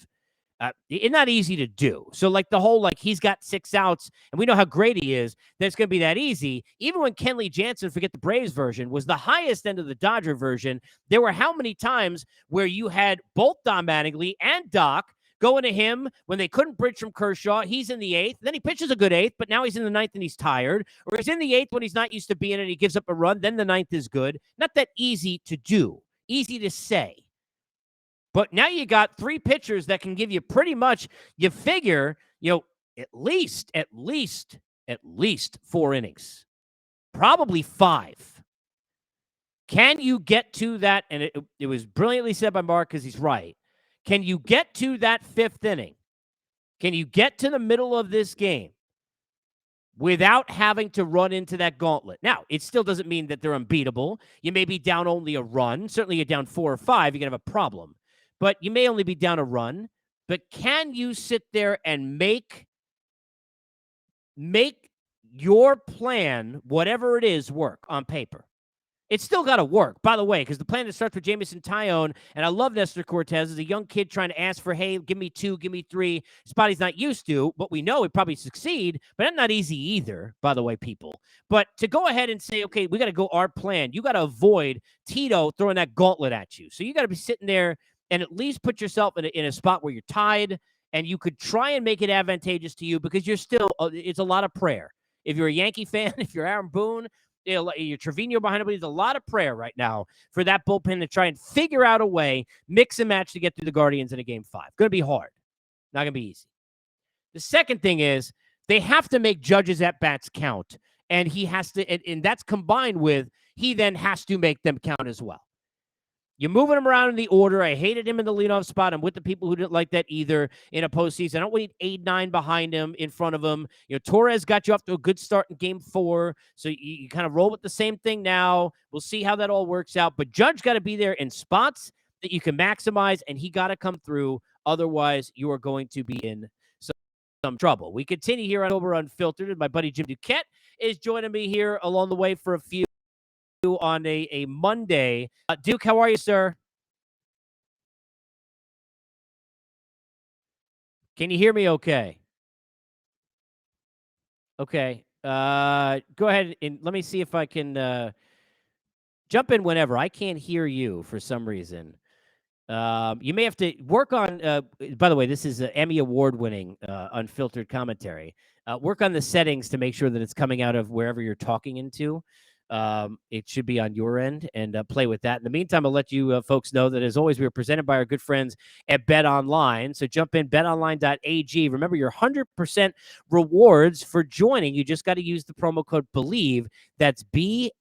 Speaker 1: It's not easy to do. So the whole, he's got 6 outs, and we know how great he is, that it's going to be that easy. Even when Kenley Jansen, forget the Braves version, was the highest end of the Dodger version, there were how many times where you had both Don Mattingly and Doc going to him when they couldn't bridge from Kershaw. He's in the 8th. Then he pitches a good 8th, but now he's in the 9th and he's tired. Or he's in the 8th when he's not used to being in and he gives up a run. Then the 9th is good. Not that easy to do. Easy to say. But now you got 3 pitchers that can give you pretty much, you figure, at least 4 innings. Probably 5. Can you get to that? And it was brilliantly said by Mark, because he's right. Can you get to that 5th inning? Can you get to the middle of this game without having to run into that gauntlet? Now, it still doesn't mean that they're unbeatable. You may be down only a run. Certainly you're down 4 or 5, you're going to have a problem. But you may only be down a run. But can you sit there and make your plan, whatever it is, work on paper? It's still got to work, by the way, because the plan that starts with Jamison Tyone, and I love Nestor Cortez, is a young kid trying to ask for, hey, give me 2, give me 3, spot he's not used to, but we know he'd probably succeed, but that's not easy either, by the way, people. But to go ahead and say, okay, we got to go our plan, you got to avoid Tito throwing that gauntlet at you. So you got to be sitting there and at least put yourself in a spot where you're tied, and you could try and make it advantageous to you, because you're still, it's a lot of prayer. If you're a Yankee fan, if you're Aaron Boone, Your Trevino behind him. There's a lot of prayer right now for that bullpen to try and figure out a way, mix and match to get through the Guardians in a game 5. Going to be hard. Not going to be easy. The second thing is they have to make Judge's at-bats count, and he has to, and that's combined with he then has to make them count as well. You're moving him around in the order. I hated him in the leadoff spot. I'm with the people who didn't like that either in a postseason. I don't need 8-9 behind him, in front of him. Torres got you off to a good start in game 4, so you kind of roll with the same thing now. We'll see how that all works out, but Judge got to be there in spots that you can maximize, and he got to come through. Otherwise, you are going to be in some trouble. We continue here on Unfiltered. My buddy Jim Duquette is joining me here along the way for a few on a Monday. Duke, how are you, sir? Can you hear me okay? Okay. Go ahead and let me see if I can jump in whenever. I can't hear you for some reason. You may have to work on, by the way, this is an Emmy Award-winning Unfiltered commentary. Work on the settings to make sure that it's coming out of wherever you're talking into. It should be on your end, and play with that. In the meantime, I'll let you folks know that, as always, we are presented by our good friends at Bet Online. So jump in, betonline.ag. Remember your 100% rewards for joining. You just got to use the promo code BELIEVE. That's BLEAV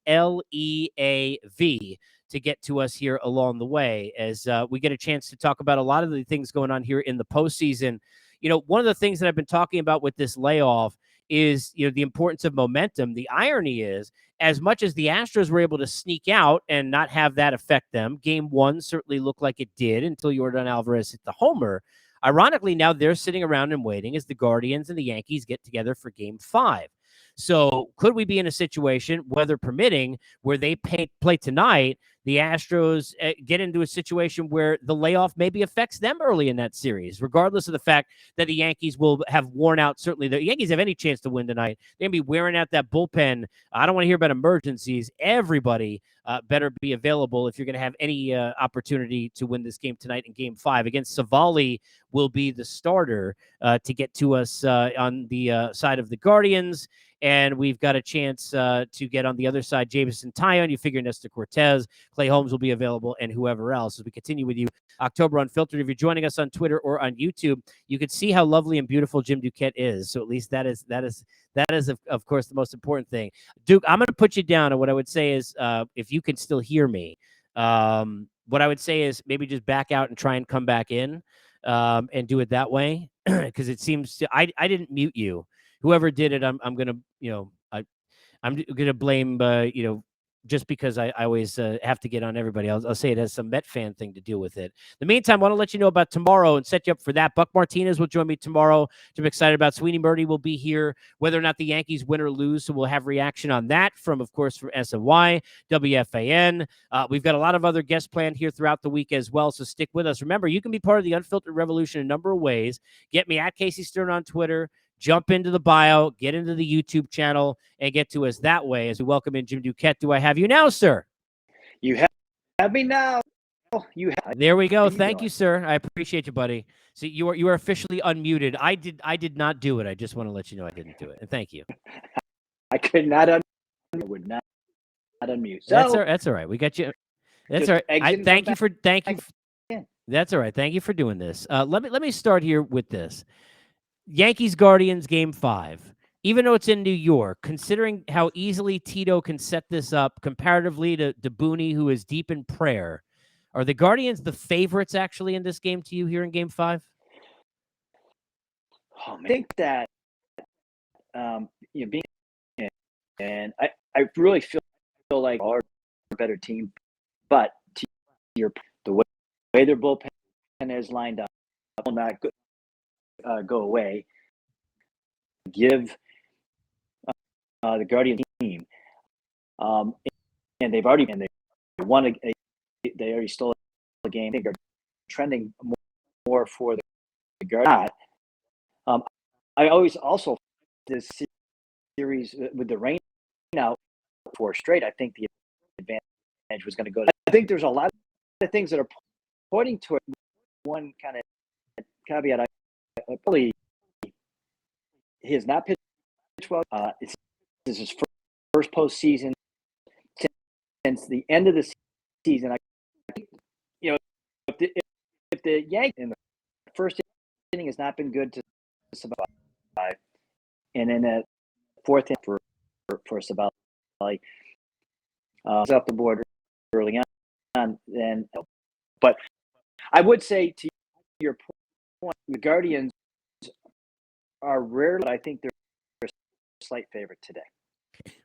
Speaker 1: to get to us here along the way as we get a chance to talk about a lot of the things going on here in the postseason. One of the things that I've been talking about with this layoff is, the importance of momentum. The irony is, as much as the Astros were able to sneak out and not have that affect them, game 1 certainly looked like it did until Yordan Alvarez hit the homer. Ironically, now they're sitting around and waiting as the Guardians and the Yankees get together for game 5. So could we be in a situation, weather permitting, where they play tonight, the Astros get into a situation where the layoff maybe affects them early in that series, regardless of the fact that the Yankees will have worn out. Certainly, the Yankees have any chance to win tonight. They're going to be wearing out that bullpen. I don't want to hear about emergencies. Everybody better be available if you're going to have any opportunity to win this game tonight in game 5. Again, Savali will be the starter to get to us on the side of the Guardians. And we've got a chance to get on the other side, Jameson Taillon. You figure Nestor Cortez, Clay Holmes will be available, and whoever else. As we continue with you, October Unfiltered. If you're joining us on Twitter or on YouTube, you can see how lovely and beautiful Jim Duquette is. So at least that is of course the most important thing. Duke, I'm going to put you down, and what I would say is, if you can still hear me, what I would say is maybe just back out and try and come back in, and do it that way, because it seems I didn't mute you. Whoever did it, I'm gonna, I'm gonna blame, just because I always have to get on everybody. I'll say it has some Met fan thing to deal with it. In the meantime, I want to let you know about tomorrow and set you up for that. Buck Martinez will join me tomorrow, which I'm excited about. Sweeney Murdy will be here, whether or not the Yankees win or lose. So we'll have reaction on that from SNY, WFAN. We've got a lot of other guests planned here throughout the week as well. So stick with us. Remember, you can be part of the Unfiltered Revolution in a number of ways. Get me at Casey Stern on Twitter. Jump into the bio, get into the YouTube channel, and get to us that way as we welcome in Jim Duquette. Do I have you now, sir?
Speaker 4: You have me now. You have.
Speaker 1: There we go. Thank you, sir. I appreciate you, buddy. So you are officially unmuted. I did not do it. I just want to let you know I didn't do it. And thank you.
Speaker 4: I could not I would not unmute. So
Speaker 1: that's all right. We got you. That's all right. Thank you. That's all right. Thank you for doing this. Let me start here with this. Yankees Guardians game 5. Even though it's in New York, considering how easily Tito can set this up comparatively to Booney, who is deep in prayer, are the Guardians the favorites actually in this game to you here in game 5?
Speaker 4: I think that being and I really feel like our better team, but the way their bullpen is lined up will not go away. Give the Guardian team, and they won they already stole a game. They are trending more for the Guardian. I always also this series with the rain out 4 straight. I think the advantage was going to go. I think there's a lot of things that are pointing to it. One kind of caveat: probably he has not pitched well. This is his first postseason since the end of the season. If the Yankees in the first inning has not been good to survive, and then the fourth inning for Sabali is up the board early on, then. But I would say to your point, the Guardians are rare, but I think they're a slight favorite today.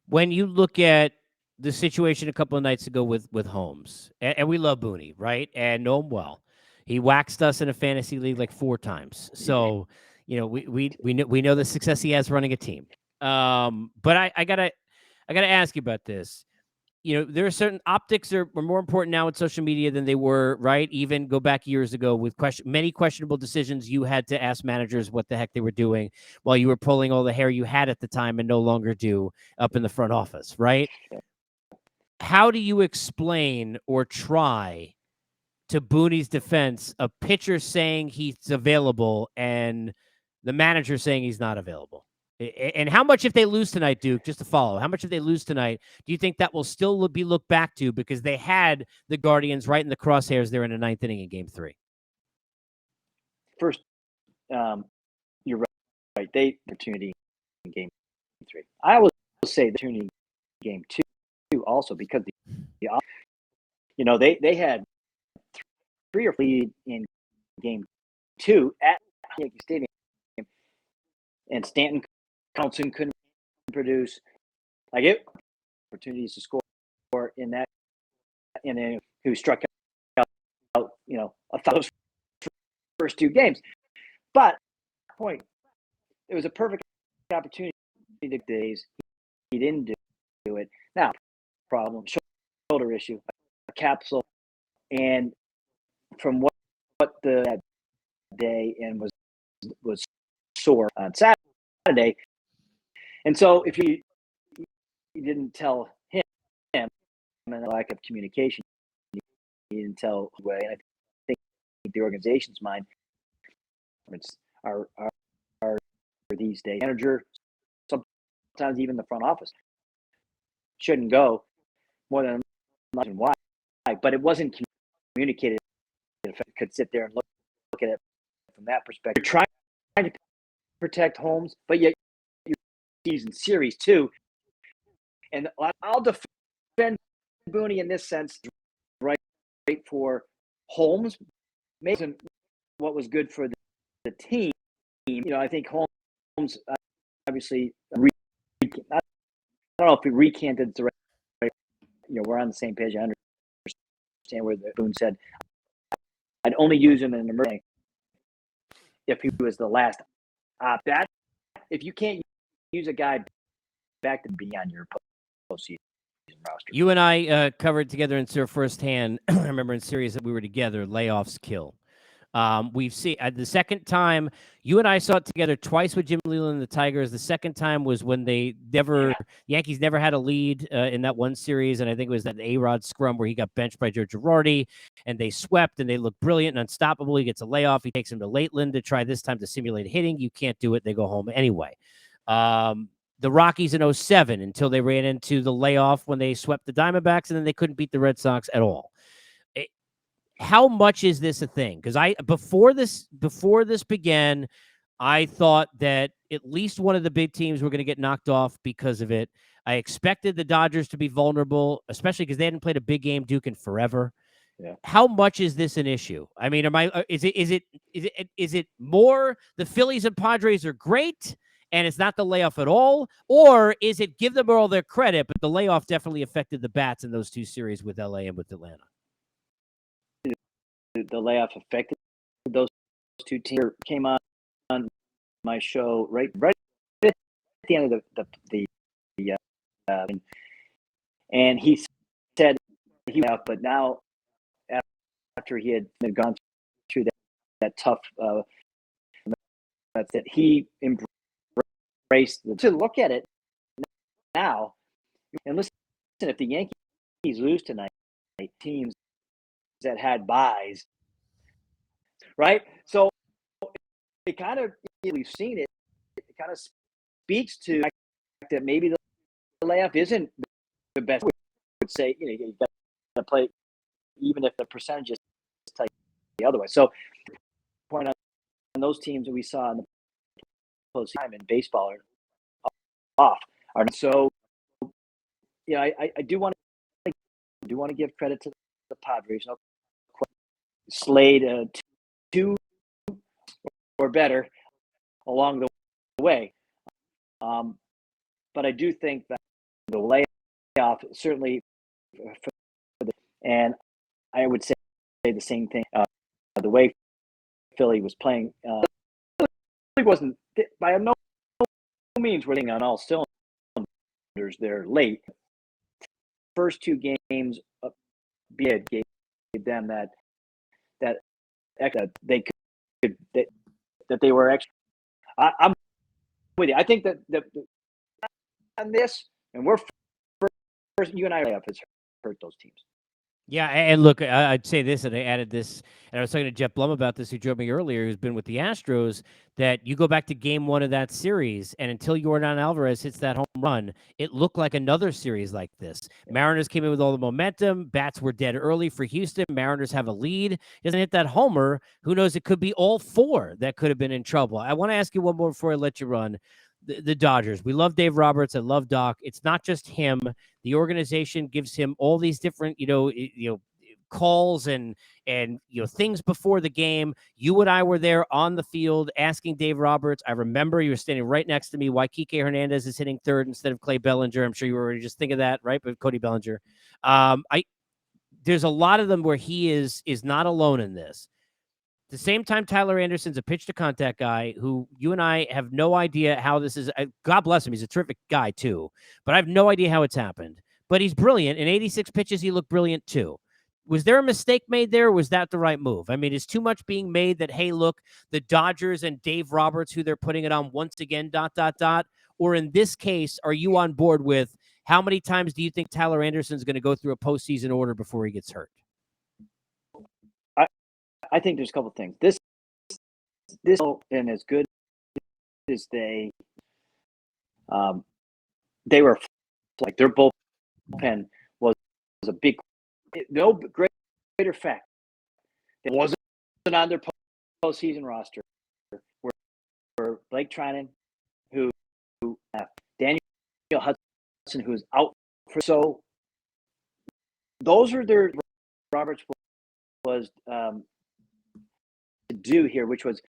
Speaker 1: When you look at the situation a couple of nights ago with Holmes, and we love Booney, right? And know him well. He waxed us in a fantasy league like 4 times. So, we know the success he has running a team. But I gotta ask you about this. There are certain optics are more important now in social media than they were, right? Even go back years ago with many questionable decisions. You had to ask managers what the heck they were doing while you were pulling all the hair you had at the time and no longer do up in the front office, right? How do you explain or try to Booney's defense a pitcher saying he's available and the manager saying he's not available? And how much, if they lose tonight, Duke, just to follow, how much if they lose tonight, do you think that will still be looked back to because they had the Guardians right in the crosshairs there in the 9th inning in Game 3?
Speaker 4: First, you're right. They opportunity in Game 3. I will say the opportunity in Game 2 also because they had 3 or 4 lead in Game 2 at Yankee Stadium, and Stanton Carlson couldn't produce opportunities to score in that, and then who struck out those first 2 games. But it was a perfect opportunity to days. He didn't do it. Now, problem, shoulder issue, a capsule, and from what the day and was sore on Saturday. And so if you didn't tell him, and the lack of communication, you didn't tell way. And I think the organization's mind are these days. Manager, sometimes even the front office, shouldn't go more than why. But it wasn't communicated. If I could sit there and look at it from that perspective, you're trying to protect Holmes, but yet season series too. And I'll defend Booney in this sense, right for Holmes, maybe what was good for the team. I think Holmes obviously I don't know if he recanted the right. We're on the same page. I understand where Boone said I'd only use him in an emergency if he was the last op. That if you can't use a guy back to be on your postseason roster.
Speaker 1: You and I covered together in firsthand. I remember in series that we were together. Layoffs kill. We've seen the second time you and I saw it together twice with Jim Leland and the Tigers. The second time was when Yankees never had a lead in that one series, and I think it was that A-Rod scrum where he got benched by Joe Girardi, and they swept, and they looked brilliant and unstoppable. He gets a layoff. He takes him to Lakeland to try this time to simulate hitting. You can't do it. They go home anyway. The Rockies in 2007 until they ran into the layoff when they swept the Diamondbacks, and then they couldn't beat the Red Sox at all. How much is this a thing? Because before this began, I thought that at least one of the big teams were going to get knocked off because of it. I expected the Dodgers to be vulnerable, especially because they hadn't played a big game, Duke, in forever.
Speaker 4: Yeah.
Speaker 1: How much is this an issue? I mean, is it more the Phillies and Padres are great and it's not the layoff at all, or is it give them all their credit, but the layoff definitely affected the bats in those 2 series with LA and with Atlanta?
Speaker 4: The layoff affected those 2 teams. Came on my show right at the end of the and he said he went out, but now after he had gone through that tough that he embraced to look at it now and listen. If the Yankees lose tonight, teams that had buys, right? So it kind of, we've seen it. It kind of speaks to that maybe the layoff isn't the best. I would say, you got to play, even if the percentages tell you the other way. So, point on those teams that we saw in the close time in baseball are off. So, I do want to give credit to the Padres. No, Slade 2 or better along the way. But I do think that the layoff certainly, and I would say the same thing. The way Philly was playing, it wasn't by no means were they on all cylinders. They're late. First two games, gave them that they could that they were extra. I'm with you. I think that on this, and we're first. You and I have hurt those teams.
Speaker 1: Yeah, and look, I'd say this, and I added this, and I was talking to Geoff Blum about this, who joined me earlier, who's been with the Astros, that you go back to game one of that series, and until Yordan Alvarez hits that home run, it looked like another series like this. Mariners came in with all the momentum. Bats were dead early for Houston. Mariners have a lead. Doesn't hit that homer. Who knows? It could be all four that could have been in trouble. I want to ask you one more before I let you run. The Dodgers. We love Dave Roberts. I love Doc. It's not just him. The organization gives him all these different, calls and things before the game. You and I were there on the field asking Dave Roberts. I remember you were standing right next to me why Kike Hernandez is hitting third instead of Clay Bellinger. I'm sure you were already just thinking that, right? But Cody Bellinger. There's a lot of them where he is not alone in this. At the same time, Tyler Anderson's a pitch-to-contact guy who you and I have no idea how this is. God bless him. He's a terrific guy, too. But I have no idea how it's happened. But he's brilliant. In 86 pitches, he looked brilliant, too. Was there a mistake made there, or was that the right move? I mean, is too much being made that, hey, look, the Dodgers and Dave Roberts, who they're putting it on once again, ... Or in this case, are you on board with how many times do you think Tyler Anderson's going to go through a postseason order before he gets hurt?
Speaker 4: I think there's a couple of things. This and as good as they were, like their bullpen was a big, no greater fact. It wasn't on their postseason roster. Were Blake Trinan, who Daniel Hudson, who's out for so. Those are their Roberts was. To do here, which was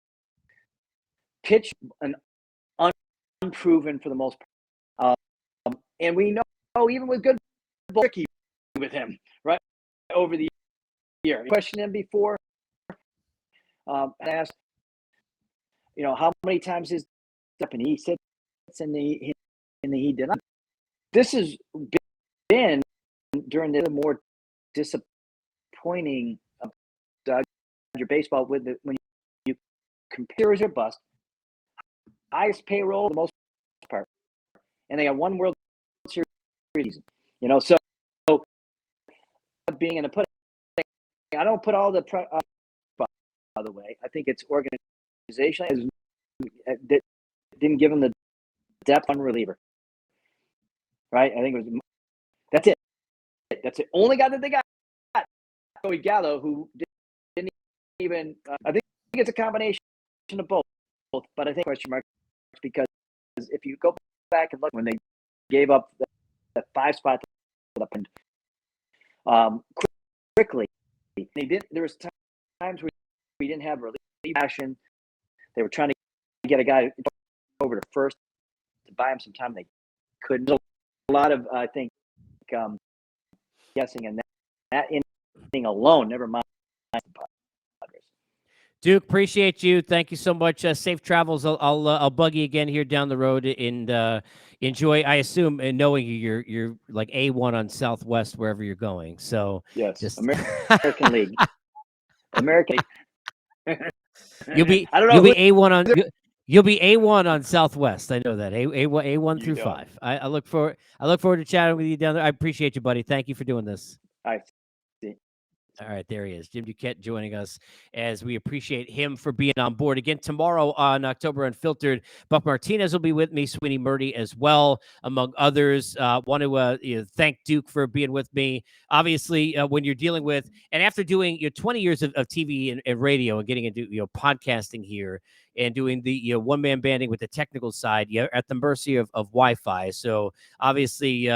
Speaker 4: pitch an unproven for the most part, and we know even with good tricky with him right over the year. I questioned him before, and asked, how many times is up, and he said it's in the he did not. This has been during the more disappointing your baseball with when you compare as your bust, highest payroll the most part, and they got one World Series, so being in a put, I don't put all the by the way. I think it's organization that didn't give them the depth on reliever, right? I think it was that's it. That's the only guy that they got. Joey Gallo, who didn't even. I think it's a combination of both. But I think question marks because if you go back and look when they gave up the 5 spot quickly, they did. There was times where we didn't have relief action. They were trying to get a guy over to first to buy him some time. They couldn't. A lot of I think guessing, and that inning alone, never mind.
Speaker 1: Duke, appreciate you. Thank you so much. Safe travels. I'll bug you again here down the road and enjoy. I assume, and knowing you, you're like A1 on Southwest wherever you're going. So
Speaker 4: yes,
Speaker 1: just
Speaker 4: American League. American.
Speaker 1: You'll be A1 on. You'll be A1 on Southwest. I know that A1 through 5. I look forward to chatting with you down there. I appreciate you, buddy. Thank you for doing this.
Speaker 4: All right.
Speaker 1: All right, there he is. Jim Duquette joining us as we appreciate him for being on board. Again, tomorrow on October Unfiltered, Buck Martinez will be with me, Sweeney Murdy as well, among others. Want to thank Duke for being with me. Obviously, when you're dealing with, and after doing 20 years of TV and radio and getting into podcasting here and doing the one-man banding with the technical side, you're at the mercy of Wi-Fi. So obviously,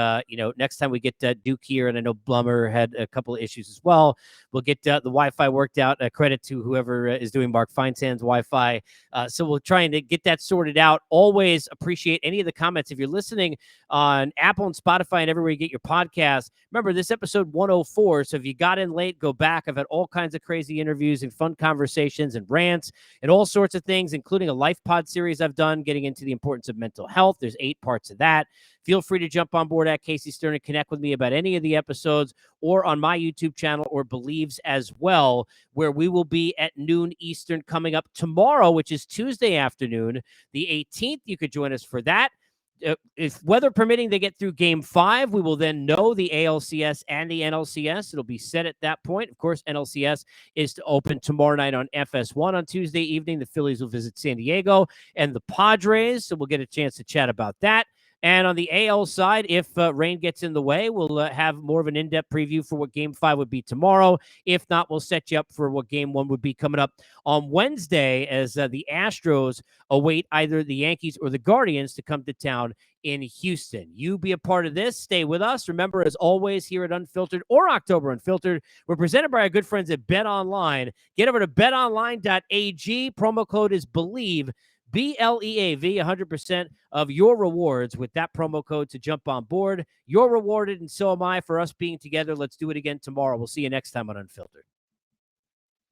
Speaker 1: next time we get Duke here, and I know Blummer had a couple of issues as well, we'll get the Wi-Fi worked out. Credit to whoever is doing Mark Feinsand's Wi-Fi. So we'll try and get that sorted out. Always appreciate any of the comments. If you're listening on Apple and Spotify and everywhere you get your podcasts, remember this episode 104. So if you got in late, go back. I've had all kinds of crazy interviews and fun conversations and rants and all sorts of things, including a life pod series I've done getting into the importance of mental health. There's 8 parts of that. Feel free to jump on board at Casey Stern and connect with me about any of the episodes or on my YouTube channel or Believes as well, where we will be at noon Eastern coming up tomorrow, which is Tuesday afternoon, the 18th. You could join us for that. If weather permitting, they get through Game 5, we will then know the ALCS and the NLCS. It'll be set at that point. Of course, NLCS is to open tomorrow night on FS1 on Tuesday evening. The Phillies will visit San Diego and the Padres, so we'll get a chance to chat about that. And on the AL side, if rain gets in the way, we'll have more of an in-depth preview for what Game 5 would be tomorrow. If not, we'll set you up for what Game 1 would be coming up on Wednesday as the Astros await either the Yankees or the Guardians to come to town in Houston. You be a part of this. Stay with us. Remember, as always, here at Unfiltered or October Unfiltered, we're presented by our good friends at BetOnline. Get over to betonline.ag. Promo code is BELIEVE. BLEAV, 100% of your rewards with that promo code to jump on board. You're rewarded, and so am I for us being together. Let's do it again tomorrow. We'll see you next time on Unfiltered.